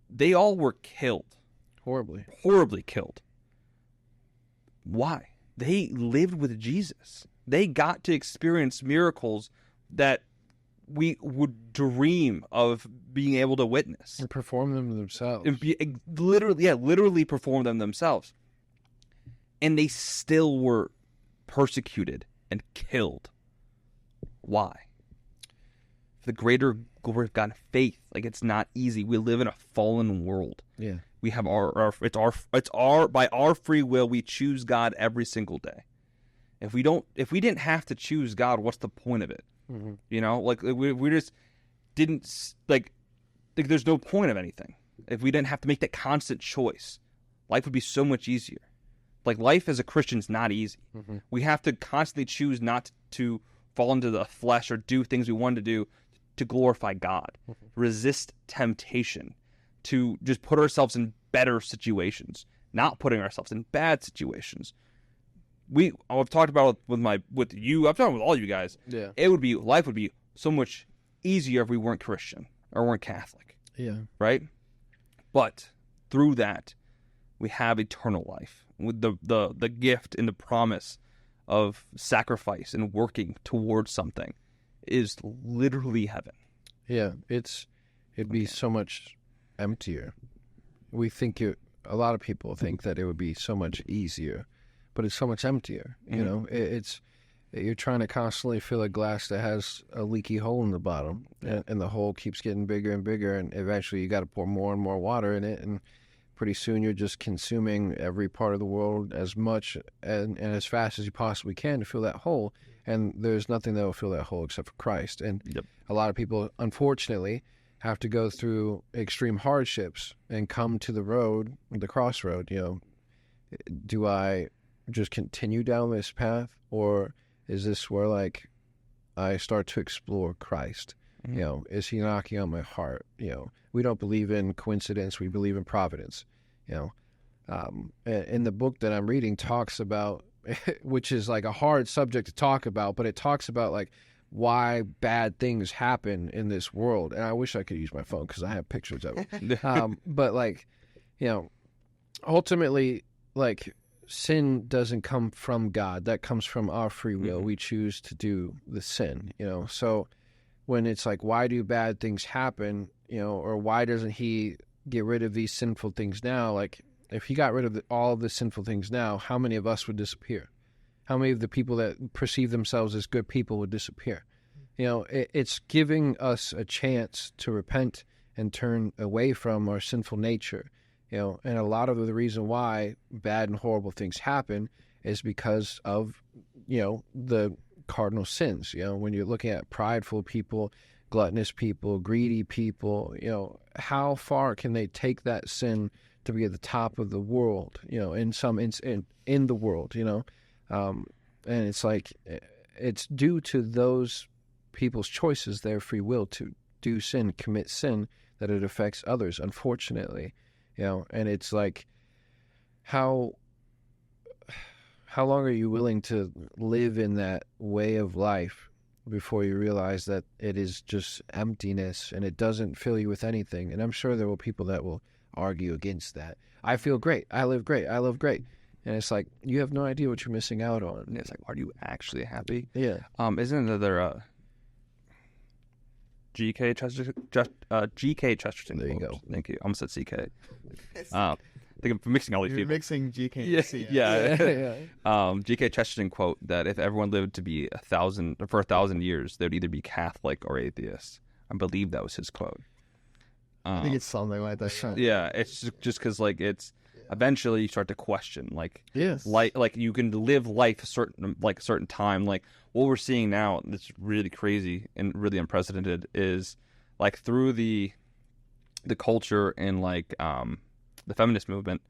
They all were killed. Horribly killed. Why? They lived with Jesus. They got to experience miracles that we would dream of being able to witness. And perform them themselves. And literally perform them themselves. And they still were persecuted and killed. Why? The greater glory of God and faith. Like, it's not easy. We live in a fallen world. Yeah. We have by our free will, we choose God every single day. If we didn't have to choose God, what's the point of it? Like we just didn't like there's no point of anything. If we didn't have to make that constant choice, life would be so much easier. Like, life as a Christian is not easy. Mm-hmm. We have to constantly choose not to fall into the flesh or do things we want to do to glorify God, resist temptation, to just put ourselves in better situations, not putting ourselves in bad situations. I've talked about it with you. I've talked with all you guys. Yeah. Life would be so much easier if we weren't Christian or weren't Catholic. Yeah. Right? But through that, we have eternal life with the gift and the promise of sacrifice and working towards something is literally heaven. Yeah, it'd be so much emptier. A lot of people think that it would be so much easier, but it's so much emptier. You know, you're trying to constantly fill a glass that has a leaky hole in the bottom, and the hole keeps getting bigger and bigger, and eventually you got to pour more and more water in it, and pretty soon you're just consuming every part of the world as much and as fast as you possibly can to fill that hole, and there's nothing that will fill that hole except for Christ. And a lot of people, unfortunately, have to go through extreme hardships and come to the crossroad. You know, do I just continue down this path, or is this where, like, I start to explore Christ? You know, is he knocking on my heart? You know, we don't believe in coincidence. We believe in providence, you know. And the book that I'm reading talks about, which is like a hard subject to talk about, but it talks about, like, why bad things happen in this world. And I wish I could use my phone because I have pictures of it. But, like, you know, ultimately, like, sin doesn't come from God. That comes from our free will. We choose to do the sin, you know. So when it's like, why do bad things happen, you know, or why doesn't he get rid of these sinful things now? Like, if he got rid of all of the sinful things now, how many of us would disappear? How many of the people that perceive themselves as good people would disappear? You know, it's giving us a chance to repent and turn away from our sinful nature, you know. And a lot of the reason why bad and horrible things happen is because of, you know, the cardinal sins. You know, when you're looking at prideful people, gluttonous people, greedy people, you know, how far can they take that sin to be at the top of the world, you know, in the world, you know? And it's like, it's due to those people's choices, their free will to do sin, commit sin, that it affects others, unfortunately, you know. And it's like, how long are you willing to live in that way of life before you realize that it is just emptiness and it doesn't fill you with anything? And I'm sure there will people that will argue against that. I feel great. I live great. I love great. And it's like, you have no idea what you're missing out on. And it's like, are you actually happy? Yeah. Isn't another G.K. Chesterton There you quote? go. Thank you. I almost said C.K. I think I'm mixing all these You're people. mixing GK and C. Yeah. G.K. Chesterton quote that if everyone lived to be 1,000 years, they'd either be Catholic or atheist. I believe that was his quote. I think it's something like that. Yeah, it's just because, like, it's eventually you start to question, like, Yes. like you can live life a certain time. Like, what we're seeing now, that's really crazy and really unprecedented, is like through the culture and like the feminist movement,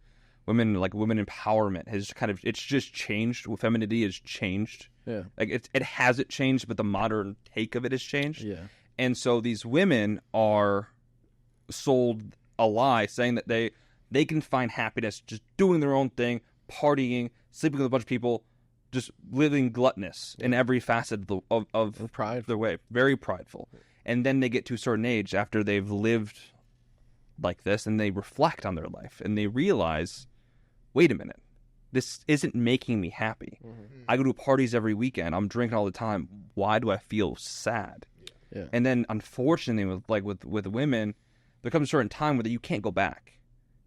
women empowerment has it's just changed. Femininity has changed. Yeah. Like it hasn't changed, but the modern take of it has changed. Yeah. And so these women are sold a lie, saying that they can find happiness just doing their own thing, partying, sleeping with a bunch of people, just living gluttonous in every facet of their way. Very prideful. And then they get to a certain age after they've lived like this, and they reflect on their life, and they realize, wait a minute, this isn't making me happy. I go to parties every weekend. I'm drinking all the time. Why do I feel sad? Yeah. And then, unfortunately, with women, there comes a certain time where you can't go back.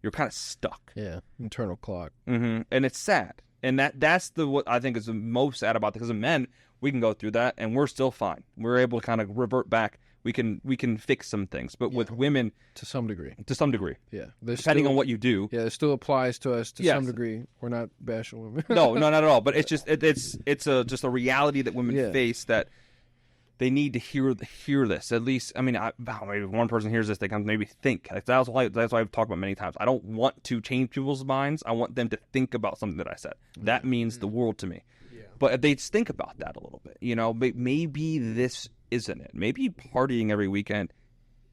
You're kind of stuck. Yeah. Internal clock. And it's sad. And that's what I think is the most sad about it. Because of men, we can go through that, and we're still fine. We're able to kind of revert back. We can fix some things. But with women, To some degree. Yeah. There's Depending still, on what you do. Yeah, it still applies to us to Yes. some degree. We're not bashing women. No, not at all. But it's just it's just a reality that women face, that they need to hear this. At least, I mean, maybe if one person hears this, they can maybe think. Like, that's why I've talked about many times. I don't want to change people's minds. I want them to think about something that I said. That means the world to me. Yeah. But if they just think about that a little bit, you know, maybe this isn't it. Maybe partying every weekend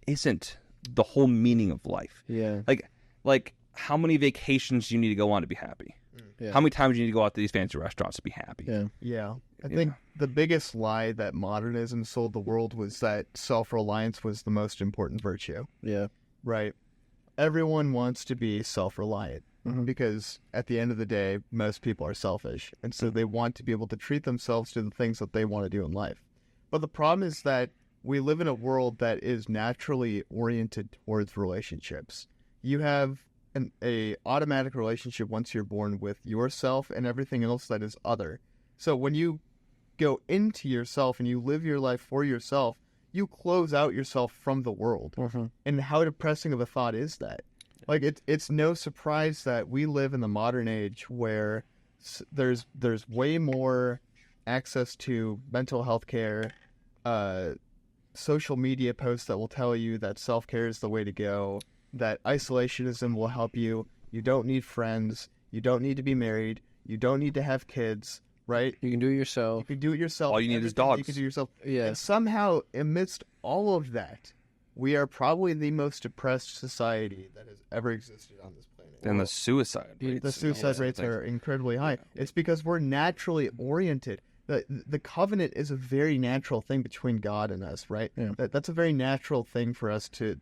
isn't the whole meaning of life. Yeah. Like how many vacations do you need to go on to be happy? Yeah. How many times do you need to go out to these fancy restaurants to be happy? Yeah. I think the biggest lie that modernism sold the world was that self-reliance was the most important virtue. Yeah. Right. Everyone wants to be self-reliant because at the end of the day, most people are selfish. And so they want to be able to treat themselves to the things that they want to do in life. But the problem is that we live in a world that is naturally oriented towards relationships. You have a automatic relationship once you're born with yourself and everything else that is other. So when you go into yourself and you live your life for yourself, you close out yourself from the world. And how depressing of a thought is that? Like, it's no surprise that we live in the modern age where there's way more access to mental health care, social media posts that will tell you that self-care is the way to go, that isolationism will help you. You don't need friends. You don't need to be married. You don't need to have kids, right? You can do it yourself. You can do it yourself. All you need is dogs. You can do yourself. Yeah. And somehow, amidst all of that, we are probably the most depressed society that has ever existed on this planet. And the suicide rates. The suicide rates are incredibly high. Yeah. It's because we're naturally oriented. The covenant is a very natural thing between God and us, right? Yeah. That's a very natural thing for us to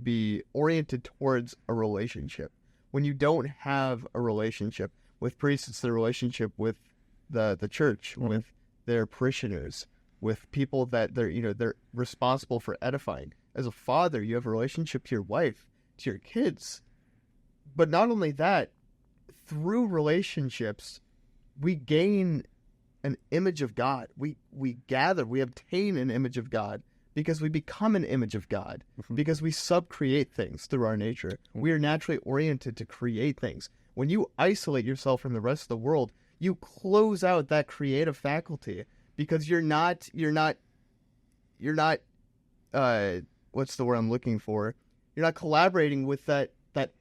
be oriented towards a relationship. When you don't have a relationship with priests, it's the relationship with the church, with their parishioners, with people that they're responsible for edifying. As a father, you have a relationship to your wife, to your kids. But not only that, through relationships, we gain an image of God. We obtain an image of God because we become an image of God, because we sub-create things through our nature. We are naturally oriented to create things. When you isolate yourself from the rest of the world, you close out that creative faculty because you're not what's the word I'm looking for? You're not collaborating with that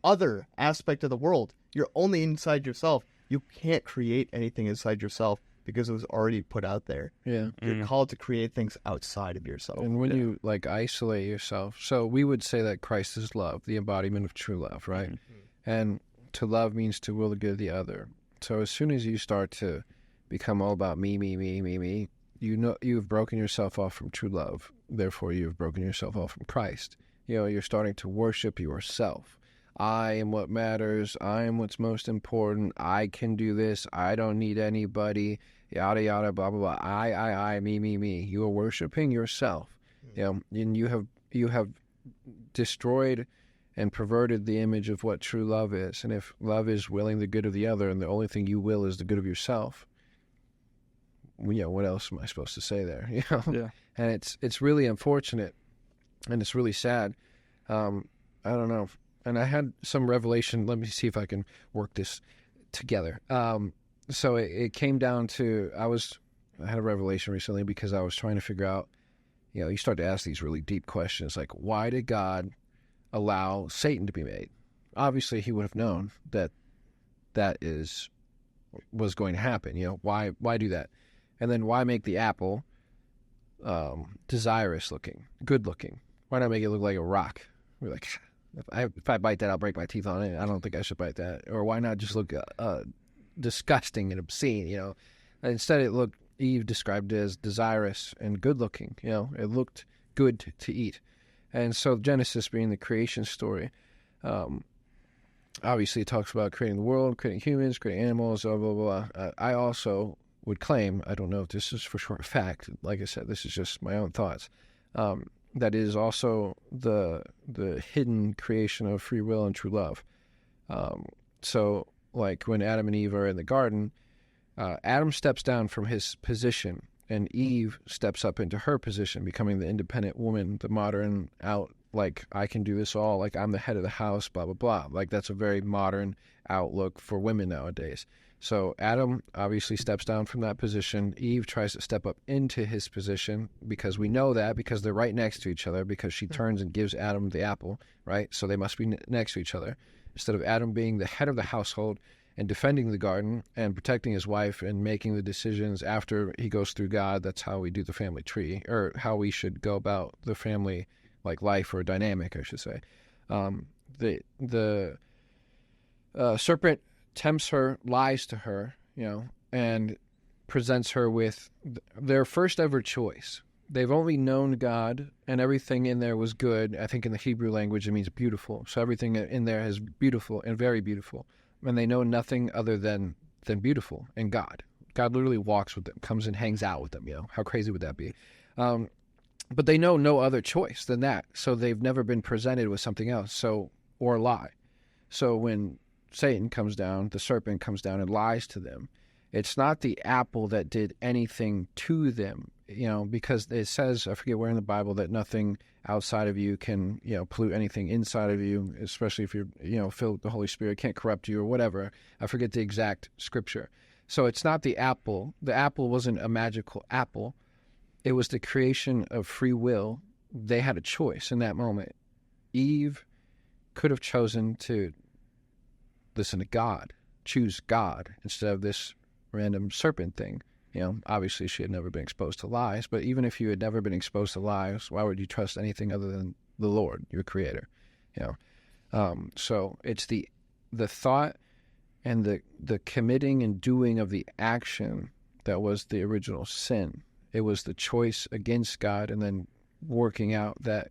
other aspect of the world. You're only inside yourself. You can't create anything inside yourself because it was already put out there. Yeah. You're called to create things outside of yourself. And when you isolate yourself, so we would say that Christ is love, the embodiment of true love, right? And to love means to will the good of the other. So as soon as you start to become all about me, you've broken yourself off from true love. Therefore, you've broken yourself off from Christ. You're starting to worship yourself. I am what matters. I am what's most important. I can do this. I don't need anybody. Yada, yada, blah, blah, blah. I, me. You are worshiping yourself. And you have destroyed and perverted the image of what true love is. And if love is willing the good of the other and the only thing you will is the good of yourself, what else am I supposed to say there? Yeah. And it's really unfortunate and it's really sad. I don't know. And I had some revelation. Let me see if I can work this together. So it came down to, I had a revelation recently because I was trying to figure out, you start to ask these really deep questions like, why did God allow Satan to be made? Obviously, he would have known that was going to happen. Why do that? And then why make the apple desirous looking, good looking? Why not make it look like a rock? We're like, if I bite that, I'll break my teeth on it. I don't think I should bite that. Or why not just look disgusting and obscene? Instead, Eve described it as desirous and good looking. It looked good to eat. And so Genesis being the creation story, obviously it talks about creating the world, creating humans, creating animals, blah, blah, blah. I also would claim, I don't know if this is for sure a fact, like I said, this is just my own thoughts, that is also the hidden creation of free will and true love. So like when Adam and Eve are in the garden, Adam steps down from his position and Eve steps up into her position, becoming the independent woman, the modern like, I can do this all, like I'm the head of the house, blah, blah, blah. Like that's a very modern outlook for women nowadays. So Adam obviously steps down from that position. Eve tries to step up into his position because we know that because they're right next to each other, because she turns and gives Adam the apple, right? So they must be next to each other. Instead of Adam being the head of the household and defending the garden and protecting his wife and making the decisions after he goes through God, that's how we do the family tree, or how we should go about the family, like life or dynamic, I should say. The serpent tempts her, lies to her, and presents her with their first ever choice. They've only known God, and everything in there was good. I think in the Hebrew language it means beautiful. So everything in there is beautiful and very beautiful. And they know nothing other than beautiful and God. God literally walks with them, comes and hangs out with them. How crazy would that be? But they know no other choice than that. So they've never been presented with something else, or lie. So when Satan comes down, the serpent comes down and lies to them, it's not the apple that did anything to them, because it says, I forget where in the Bible, that nothing outside of you can, pollute anything inside of you, especially if you're, filled with the Holy Spirit, can't corrupt you or whatever. I forget the exact scripture. So it's not the apple. The apple wasn't a magical apple. It was the creation of free will. They had a choice in that moment. Eve could have chosen to listen to God, choose God instead of this random serpent thing. Obviously she had never been exposed to lies, but even if you had never been exposed to lies, why would you trust anything other than the Lord, your creator? So it's the thought and the committing and doing of the action that was the original sin. It was the choice against God and then working out that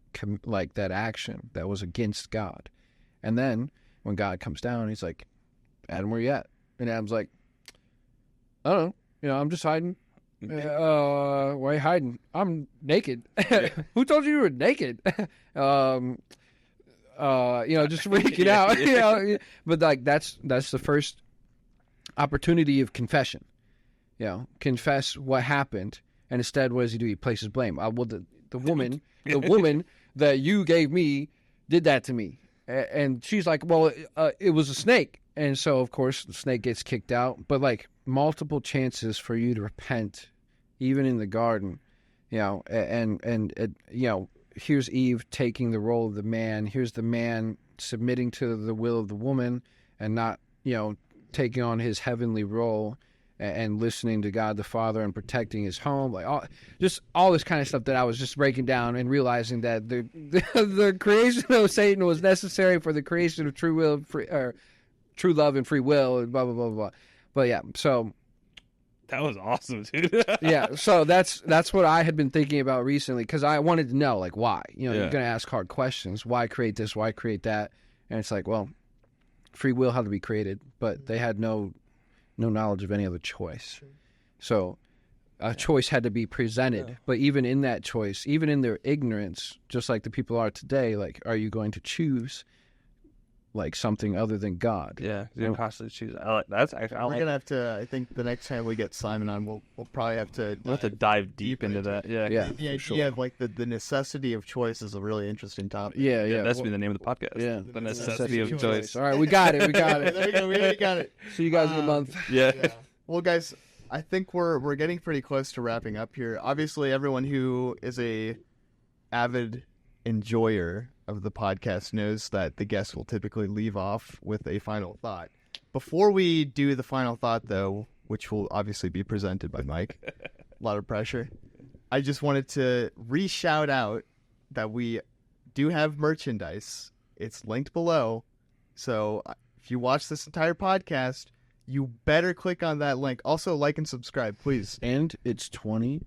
action that was against God. And then when God comes down, he's like, Adam, where you at? And Adam's like, I don't know. I'm just hiding. Why are you hiding? I'm naked. Who told you were naked? Just freaking out. But like that's the first opportunity of confession. Confess what happened. And instead, what does he do? He places blame. Well, the woman, the woman that you gave me did that to me. And she's like, well, it was a snake. And so, of course, the snake gets kicked out. But, like, multiple chances for you to repent, even in the garden, here's Eve taking the role of the man. Here's the man submitting to the will of the woman and not, taking on his heavenly role and listening to God the Father and protecting his home, like all this kind of stuff that I was just breaking down and realizing that the creation of Satan was necessary for the creation of true love and free will, and blah blah blah blah. But yeah, so that was awesome, dude. Yeah, so that's what I had been thinking about recently because I wanted to know like why. You're going to ask hard questions. Why create this? Why create that? And it's like, well, free will had to be created, but they had no knowledge of any other choice. So a choice had to be presented. Yeah. But even in that choice, even in their ignorance, just like the people are today, like, are you going to choose like something other than God? Yeah, you constantly choose. That's actually. We're gonna have to. I think the next time we get Simon on, we'll probably have to. We'll have to dive deep into that. Yeah. The idea of like the necessity of choice is a really interesting topic. Yeah. That's been the name of the podcast. Yeah, the necessity of choice. All right, we got it. There you go. We already got it. See you guys in a month. Yeah. Well, guys, I think we're getting pretty close to wrapping up here. Obviously, everyone who is a avid enjoyer of the podcast knows that the guests will typically leave off with a final thought. Before we do the final thought, though, which will obviously be presented by Mike, a lot of pressure, I just wanted to re-shout out that we do have merchandise. It's linked below. So if you watch this entire podcast, you better click on that link. Also, like and subscribe, please. And it's 20%.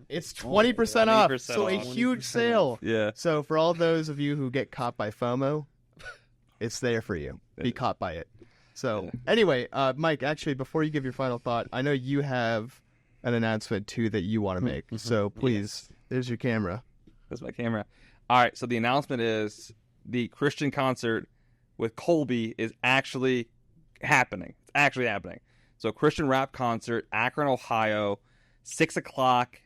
It's 20% off. 20% So a off. huge sale. Yeah. So for all those of you who get caught by FOMO, it's there for you. Be caught by it. So anyway, Mike, actually, before you give your final thought, I know you have an announcement, too, that you want to make. So please, there's your camera. That's my camera. All right, so the announcement is the Christian concert with Colby is actually happening. It's actually happening. So Christian rap concert, Akron, Ohio, 6 o'clock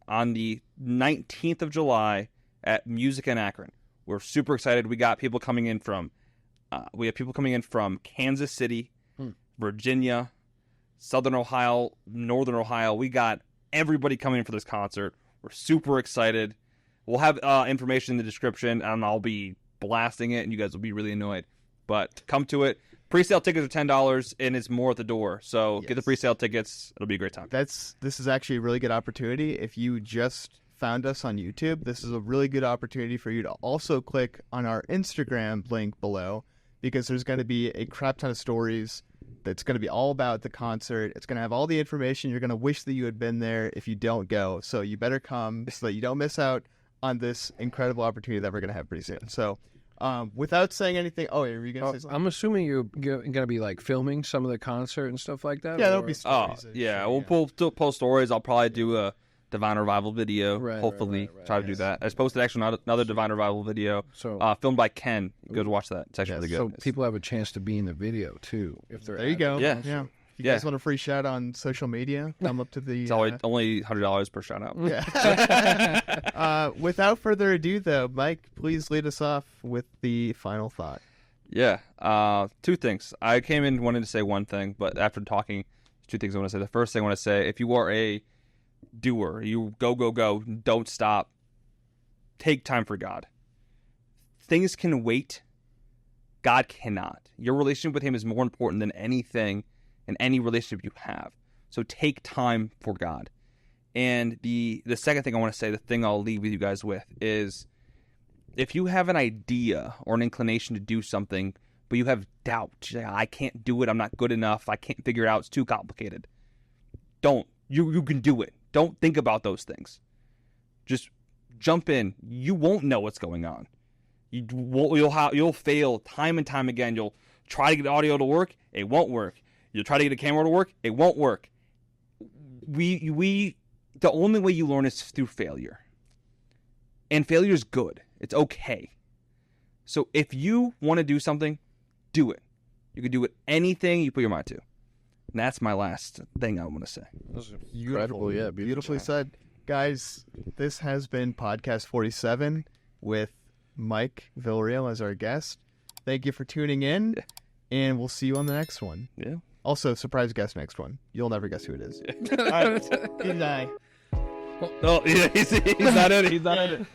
on the 19th of July at Music in Akron. We're super excited. We got people coming in from Kansas City, Virginia, Southern Ohio, Northern Ohio. We got everybody coming for this concert. We're super excited. We'll have information in the description, and I'll be blasting it, and you guys will be really annoyed. But come to it. Pre-sale tickets are $10, and it's more at the door. So get the pre-sale tickets. It'll be a great time. This is actually a really good opportunity. If you just found us on YouTube, this is a really good opportunity for you to also click on our Instagram link below, because there's going to be a crap ton of stories that's going to be all about the concert. It's going to have all the information. You're going to wish that you had been there if you don't go. So you better come so that you don't miss out on this incredible opportunity that we're going to have pretty soon. So without saying anything, are you going to say something? I'm assuming you're going to be like filming some of the concert and stuff like that? Yeah, there'll be stories. We'll pull stories. I'll probably do a Divine Revival video. Hopefully, try to do that. I just posted actually another Divine Revival video, filmed by Ken. Go to watch that. It's actually really good. So people have a chance to be in the video too, if they're. There you go. Yeah. If you guys want a free shout on social media, come up to the. It's only $100 per shout out. Yeah. Without further ado, though, Mike, please lead us off with the final thought. Yeah. 2 things. I came in wanting to say one thing, but after talking, 2 things I want to say. The first thing I want to say: if you are a doer, you go, don't stop. Take time for God. Things can wait. God cannot. Your relationship with Him is more important than anything in any relationship you have. So take time for God. And the second thing I want to say, the thing I'll leave with you guys with, is if you have an idea or an inclination to do something, but you have doubt, you're like, I can't do it, I'm not good enough, I can't figure it out, it's too complicated. Don't. You can do it. Don't think about those things. Just jump in. You won't know what's going on. You'll fail time and time again. You'll try to get audio to work, it won't work. You'll try to get a camera to work, it won't work. The only way you learn is through failure. And failure is good. It's okay. So if you want to do something, do it. You can do it anything you put your mind to. And that's my last thing I want to say. Incredible, yeah. Beautifully said. Guys, this has been Podcast 47 with Mike Villarreal as our guest. Thank you for tuning in, and we'll see you on the next one. Yeah. Also, surprise guest next one. You'll never guess who it is. All right. Good night. Oh, yeah, he's not in it. He's not in it.